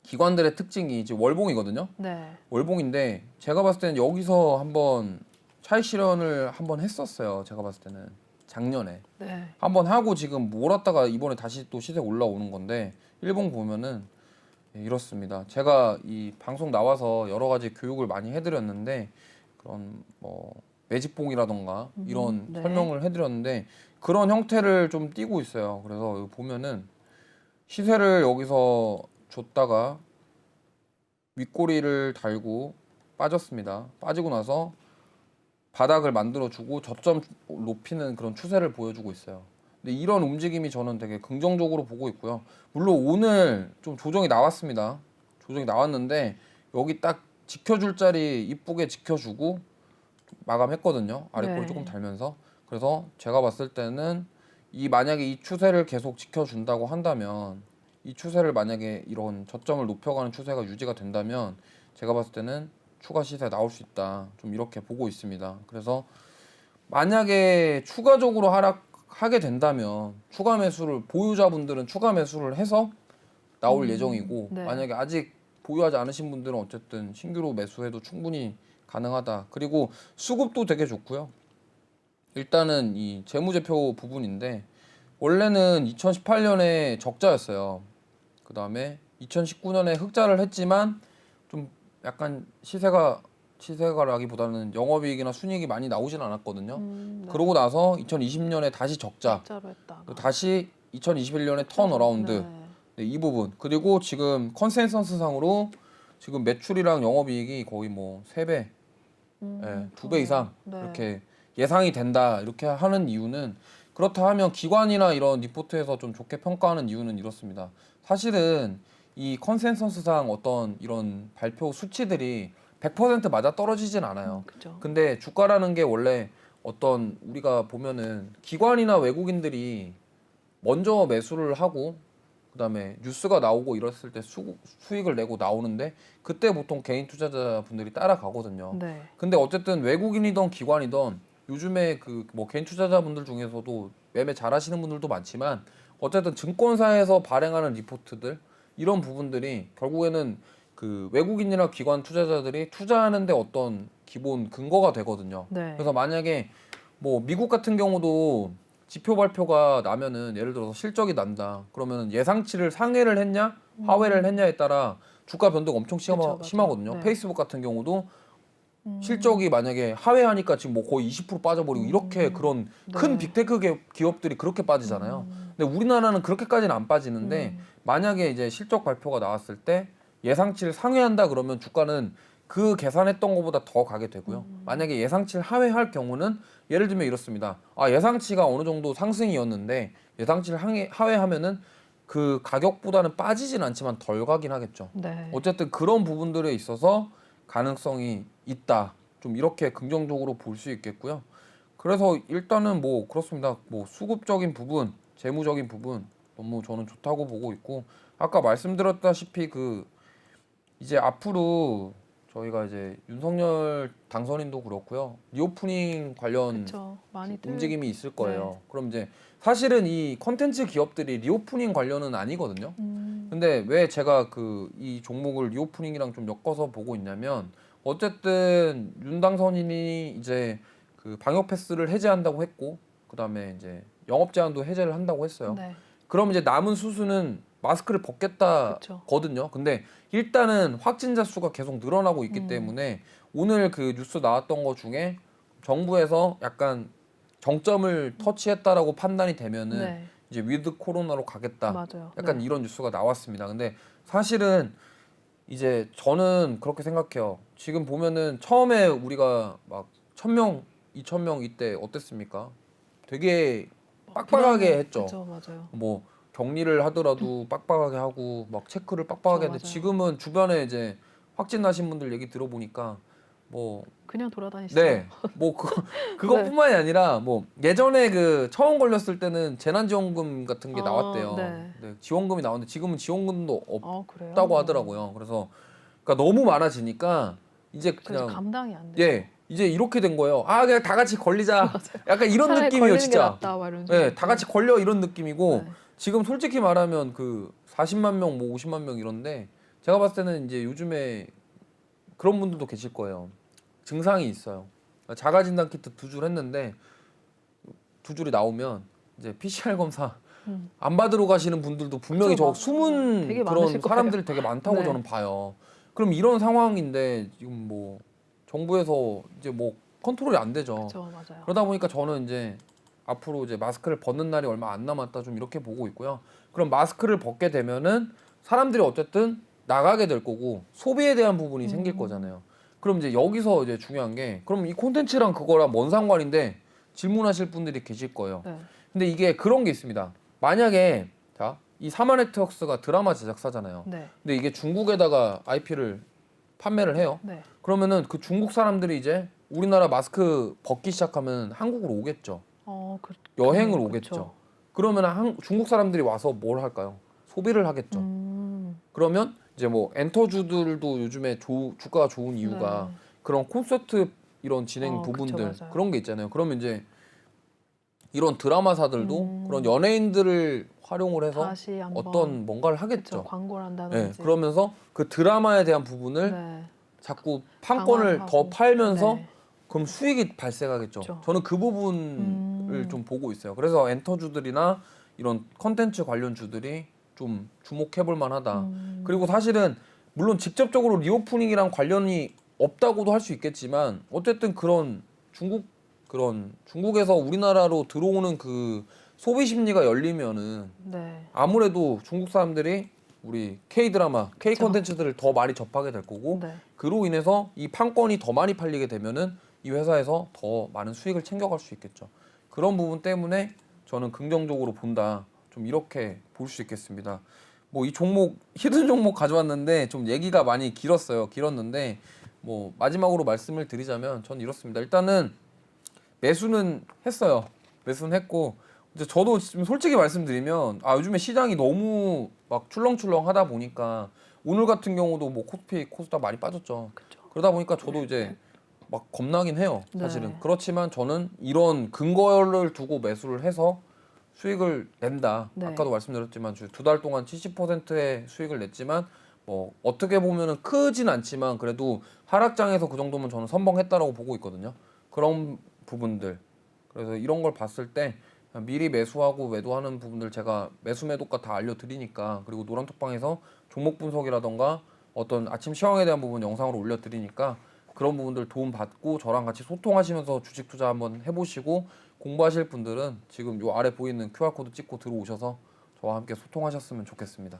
Speaker 2: 기관들의 특징이 이제 월봉이거든요.
Speaker 1: 네.
Speaker 2: 월봉인데 제가 봤을 때는 여기서 한번 차익 실현을 한번 했었어요. 제가 봤을 때는 작년에
Speaker 1: 네.
Speaker 2: 한번 하고 지금 몰았다가 이번에 다시 또 시세 올라오는 건데 일봉 보면은 이렇습니다. 제가 이 방송 나와서 여러 가지 교육을 많이 해드렸는데 그런 뭐 매직봉이라던가 이런
Speaker 1: 네.
Speaker 2: 설명을 해드렸는데 그런 형태를 좀 띄고 있어요. 그래서 여기 보면은 시세를 여기서 줬다가 윗꼬리를 달고 빠졌습니다. 빠지고 나서 바닥을 만들어주고 저점 높이는 그런 추세를 보여주고 있어요. 근데 이런 움직임이 저는 되게 긍정적으로 보고 있고요. 물론 오늘 좀 조정이 나왔습니다. 조정이 나왔는데 여기 딱 지켜줄 자리 이쁘게 지켜주고 마감했거든요. 아래꼬리
Speaker 1: 네.
Speaker 2: 조금 달면서. 그래서 제가 봤을 때는 만약에 이 추세를 계속 지켜준다고 한다면 이 추세를 만약에 이런 저점을 높여가는 추세가 유지가 된다면 제가 봤을 때는 추가 시세 나올 수 있다. 좀 이렇게 보고 있습니다. 그래서 만약에 추가적으로 하게 된다면 추가 매수를 보유자분들은 추가 매수를 해서 나올 예정이고
Speaker 1: 네.
Speaker 2: 만약에 아직 보유하지 않으신 분들은 어쨌든 신규로 매수해도 충분히 가능하다. 그리고 수급도 되게 좋고요. 일단은 이 재무제표 부분인데 원래는 2018년에 적자였어요. 그 다음에 2019년에 흑자를 했지만 좀 약간 시세가라기보다는 영업이익이나 순이익이 많이 나오진 않았거든요.
Speaker 1: 네.
Speaker 2: 그러고 나서 2020년에 다시 적자,
Speaker 1: 적자로 했다가.
Speaker 2: 또 다시 2021년에 턴어라운드.
Speaker 1: 네.
Speaker 2: 네, 이 부분. 그리고 지금 컨센서스상으로 지금 매출이랑 영업이익이 거의 뭐 3배, 예, 2배 이상
Speaker 1: 네.
Speaker 2: 이렇게 예상이 된다. 이렇게 하는 이유는 그렇다 하면 기관이나 이런 리포트에서 좀 좋게 평가하는 이유는 이렇습니다. 사실은 이 컨센서스상 어떤 이런 발표 수치들이 100% 맞아 떨어지진 않아요.
Speaker 1: 그죠.
Speaker 2: 근데 주가라는 게 원래 어떤 우리가 보면은 기관이나 외국인들이 먼저 매수를 하고 그다음에 뉴스가 나오고 이랬을 때 수익을 내고 나오는데 그때 보통 개인 투자자분들이 따라가거든요.
Speaker 1: 네.
Speaker 2: 근데 어쨌든 외국인이든 기관이든 요즘에 그 뭐 개인 투자자분들 중에서도 매매 잘하시는 분들도 많지만 어쨌든 증권사에서 발행하는 리포트들 이런 부분들이 결국에는 그 외국인이나 기관 투자자들이 투자하는데 어떤 기본 근거가 되거든요.
Speaker 1: 네.
Speaker 2: 그래서 만약에 뭐 미국 같은 경우도 지표 발표가 나면은 예를 들어서 실적이 난다. 그러면 예상치를 상회를 했냐, 하회를 했냐에 따라 주가 변동가 엄청
Speaker 1: 그쵸, 맞아요.
Speaker 2: 심하거든요.
Speaker 1: 네.
Speaker 2: 페이스북 같은 경우도 실적이 만약에 하회하니까 지금 뭐 거의 20% 빠져버리고 이렇게 그런 큰
Speaker 1: 네.
Speaker 2: 빅테크 기업들이 그렇게 빠지잖아요. 근데 우리나라는 그렇게까지는 안 빠지는데 만약에 이제 실적 발표가 나왔을 때 예상치를 상회한다 그러면 주가는 그 계산했던 것보다 더 가게 되고요. 만약에 예상치를 하회할 경우는 예를 들면 이렇습니다. 예상치가 어느 정도 상승이었는데 예상치를 하회하면은 그 가격보다는 빠지진 않지만 덜 가긴 하겠죠.
Speaker 1: 네.
Speaker 2: 어쨌든 그런 부분들에 있어서 가능성이 있다. 좀 이렇게 긍정적으로 볼 수 있겠고요. 그래서 일단은 뭐 그렇습니다. 뭐 수급적인 부분, 재무적인 부분 너무 저는 좋다고 보고 있고 아까 말씀드렸다시피 그 이제 앞으로 저희가 이제 윤석열 당선인도 그렇고요. 리오프닝 관련
Speaker 1: 그렇죠. 많이들
Speaker 2: 움직임이 있을 거예요.
Speaker 1: 네.
Speaker 2: 그럼 이제 사실은 이 컨텐츠 기업들이 리오프닝 관련은 아니거든요.
Speaker 1: 음,
Speaker 2: 근데 왜 제가 그 이 종목을 리오프닝이랑 좀 엮어서 보고 있냐면 어쨌든 윤 당선인이 이제 그 방역 패스를 해제한다고 했고 그다음에 이제 영업 제한도 해제를 한다고 했어요.
Speaker 1: 네.
Speaker 2: 그럼 이제 남은 수수는 마스크를
Speaker 1: 그쵸.
Speaker 2: 벗겠다거든요. 근데 일단은 확진자 수가 계속 늘어나고 있기 때문에 오늘 그 뉴스 나왔던 거 중에 정부에서 약간 정점을 터치했다라고 판단이 되면은
Speaker 1: 네.
Speaker 2: 이제 위드 코로나로 가겠다.
Speaker 1: 맞아요.
Speaker 2: 약간
Speaker 1: 네.
Speaker 2: 이런 뉴스가 나왔습니다. 근데 사실은 이제 저는 그렇게 생각해요. 지금 보면은 처음에 우리가 막 1,000명, 2,000명 이때 어땠습니까? 되게 빡빡하게 했죠.
Speaker 1: 그렇죠. 맞아요.
Speaker 2: 뭐 격리를 하더라도 빡빡하게 하고 막 체크를 빡빡하게
Speaker 1: 그쵸,
Speaker 2: 하는데
Speaker 1: 맞아요.
Speaker 2: 지금은 주변에 이제 확진 나신 분들 얘기 들어보니까 뭐
Speaker 1: 그냥 돌아다니시죠.
Speaker 2: 네. 뭐 그것뿐만이 아니라 뭐 예전에 그 처음 걸렸을 때는 재난지원금 같은 게 나왔대요.
Speaker 1: 네.
Speaker 2: 네, 지원금이 나오는데 지금은 지원금도
Speaker 1: 그래요?
Speaker 2: 없다고 하더라고요. 그래서 그러니까 너무 많아지니까 이제
Speaker 1: 저 이제
Speaker 2: 그냥
Speaker 1: 감당이 안 돼요.
Speaker 2: 예 이제 이렇게 된 거예요. 아 그냥 다 같이 걸리자. 약간 이런
Speaker 1: 차라리
Speaker 2: 느낌이에요,
Speaker 1: 걸리는 게
Speaker 2: 진짜.
Speaker 1: 낫다, 막 이런
Speaker 2: 예,
Speaker 1: 생각.
Speaker 2: 다 같이 걸려 이런 느낌이고
Speaker 1: 네.
Speaker 2: 지금 솔직히 말하면 그 40만 명, 뭐 50만 명 이런데 제가 봤을 때는 이제 요즘에 그런 분들도 계실 거예요. 증상이 있어요. 자가 진단 키트 2줄 했는데 2줄이 나오면 이제 PCR 검사
Speaker 1: 음.
Speaker 2: 안 받으러 가시는 분들도 분명히
Speaker 1: 그쵸,
Speaker 2: 저 숨은
Speaker 1: 되게
Speaker 2: 그런
Speaker 1: 많으실 거예요.
Speaker 2: 사람들이 되게 많다고
Speaker 1: 네.
Speaker 2: 저는 봐요. 그럼 이런 상황인데 지금 뭐 정부에서 이제 뭐 컨트롤이 안 되죠.
Speaker 1: 그렇죠. 맞아요.
Speaker 2: 그러다 보니까 저는 이제 앞으로 이제 마스크를 벗는 날이 얼마 안 남았다 좀 이렇게 보고 있고요. 그럼 마스크를 벗게 되면은 사람들이 어쨌든 나가게 될 거고 소비에 대한 부분이 생길 거잖아요. 그럼 이제 여기서 이제 중요한 게 그럼 이 콘텐츠랑 그거랑 뭔 상관인데 질문하실 분들이 계실 거예요.
Speaker 1: 네.
Speaker 2: 근데 이게 그런 게 있습니다. 만약에 자, 이 사마네트웍스가 드라마 제작사잖아요.
Speaker 1: 네.
Speaker 2: 근데 이게 중국에다가 IP를 판매를 해요.
Speaker 1: 네.
Speaker 2: 그러면은 그 중국 사람들이 이제 우리나라 마스크 벗기 시작하면 한국으로 오겠죠. 여행을
Speaker 1: 그렇네요.
Speaker 2: 오겠죠.
Speaker 1: 그렇죠.
Speaker 2: 그러면 중국 사람들이 와서 뭘 할까요? 소비를 하겠죠. 그러면 이제 뭐 엔터주들도 요즘에 주가가 좋은 이유가
Speaker 1: 네.
Speaker 2: 그런 콘서트 이런 진행
Speaker 1: 그쵸,
Speaker 2: 부분들
Speaker 1: 맞아요.
Speaker 2: 그런 게 있잖아요. 그러면 이제 이런 드라마사들도 그런 연예인들을 활용을 해서
Speaker 1: 다시 한번
Speaker 2: 어떤 뭔가를 하겠죠.
Speaker 1: 그쵸, 광고를
Speaker 2: 네,
Speaker 1: 한다든지.
Speaker 2: 그러면서 그 드라마에 대한 부분을
Speaker 1: 네.
Speaker 2: 자꾸 판권을
Speaker 1: 강화하고.
Speaker 2: 더 팔면서
Speaker 1: 네.
Speaker 2: 그럼 수익이 발생하겠죠.
Speaker 1: 그쵸.
Speaker 2: 저는 그 부분을 좀 보고 있어요. 그래서 엔터주들이나 이런 컨텐츠 관련주들이 좀 주목해볼 만하다. 그리고 사실은 물론 직접적으로 리오프닝이랑 관련이 없다고도 할 수 있겠지만 어쨌든 그런 중국에서 우리나라로 들어오는 그 소비 심리가 열리면은
Speaker 1: 네.
Speaker 2: 아무래도 중국 사람들이 우리 K 드라마, K
Speaker 1: 그쵸.
Speaker 2: 콘텐츠들을 더 많이 접하게 될 거고
Speaker 1: 네.
Speaker 2: 그로 인해서 이 판권이 더 많이 팔리게 되면은 이 회사에서 더 많은 수익을 챙겨갈 수 있겠죠. 그런 부분 때문에 저는 긍정적으로 본다. 좀 이렇게 볼 수 있겠습니다. 뭐 이 종목 히든 종목 가져왔는데 좀 얘기가 많이 길었는데 뭐 마지막으로 말씀을 드리자면 전 이렇습니다. 일단은 매수는 했어요. 매수는 했고 이제 저도 지금 솔직히 말씀드리면 요즘에 시장이 너무 막 출렁출렁하다 보니까 오늘 같은 경우도 뭐 코스피, 코스닥 많이 빠졌죠.
Speaker 1: 그쵸.
Speaker 2: 그러다 보니까 저도 이제 막 겁나긴 해요. 사실은.
Speaker 1: 네.
Speaker 2: 그렇지만 저는 이런 근거를 두고 매수를 해서 수익을 낸다.
Speaker 1: 네.
Speaker 2: 아까도 말씀드렸지만 2달 동안 70%의 수익을 냈지만 뭐 어떻게 보면은 크진 않지만 그래도 하락장에서 그 정도면 저는 선봉했다라고 보고 있거든요. 그런 부분들. 그래서 이런 걸 봤을 때 미리 매수하고 매도하는 부분들 제가 매수 매도가 다 알려드리니까 그리고 노란톡방에서 종목 분석이라던가 어떤 아침 시황에 대한 부분 영상으로 올려드리니까 그런 부분들 도움 받고 저랑 같이 소통하시면서 주식 투자 한번 해보시고 공부하실 분들은 지금 요 아래 보이는 QR코드 찍고 들어오셔서 저와 함께 소통하셨으면 좋겠습니다.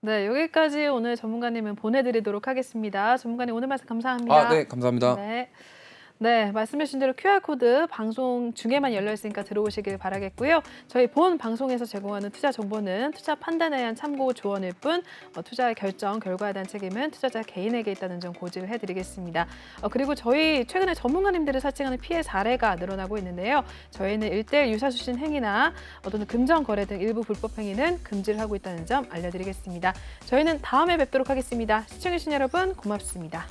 Speaker 1: 네, 여기까지 오늘 전문가님은 보내드리도록 하겠습니다. 전문가님 오늘 말씀 감사합니다.
Speaker 2: 네, 감사합니다.
Speaker 1: 네. 네, 말씀해주신 대로 QR코드 방송 중에만 열려 있으니까 들어오시길 바라겠고요. 저희 본 방송에서 제공하는 투자 정보는 투자 판단에 의한 참고 조언일 뿐 투자의 결정, 결과에 대한 책임은 투자자 개인에게 있다는 점 고지를 해드리겠습니다. 그리고 저희 최근에 전문가님들을 사칭하는 피해 사례가 늘어나고 있는데요. 저희는 1:1 유사수신 행위나 또는 금전 거래 등 일부 불법 행위는 금지를 하고 있다는 점 알려드리겠습니다. 저희는 다음에 뵙도록 하겠습니다. 시청해주신 여러분 고맙습니다.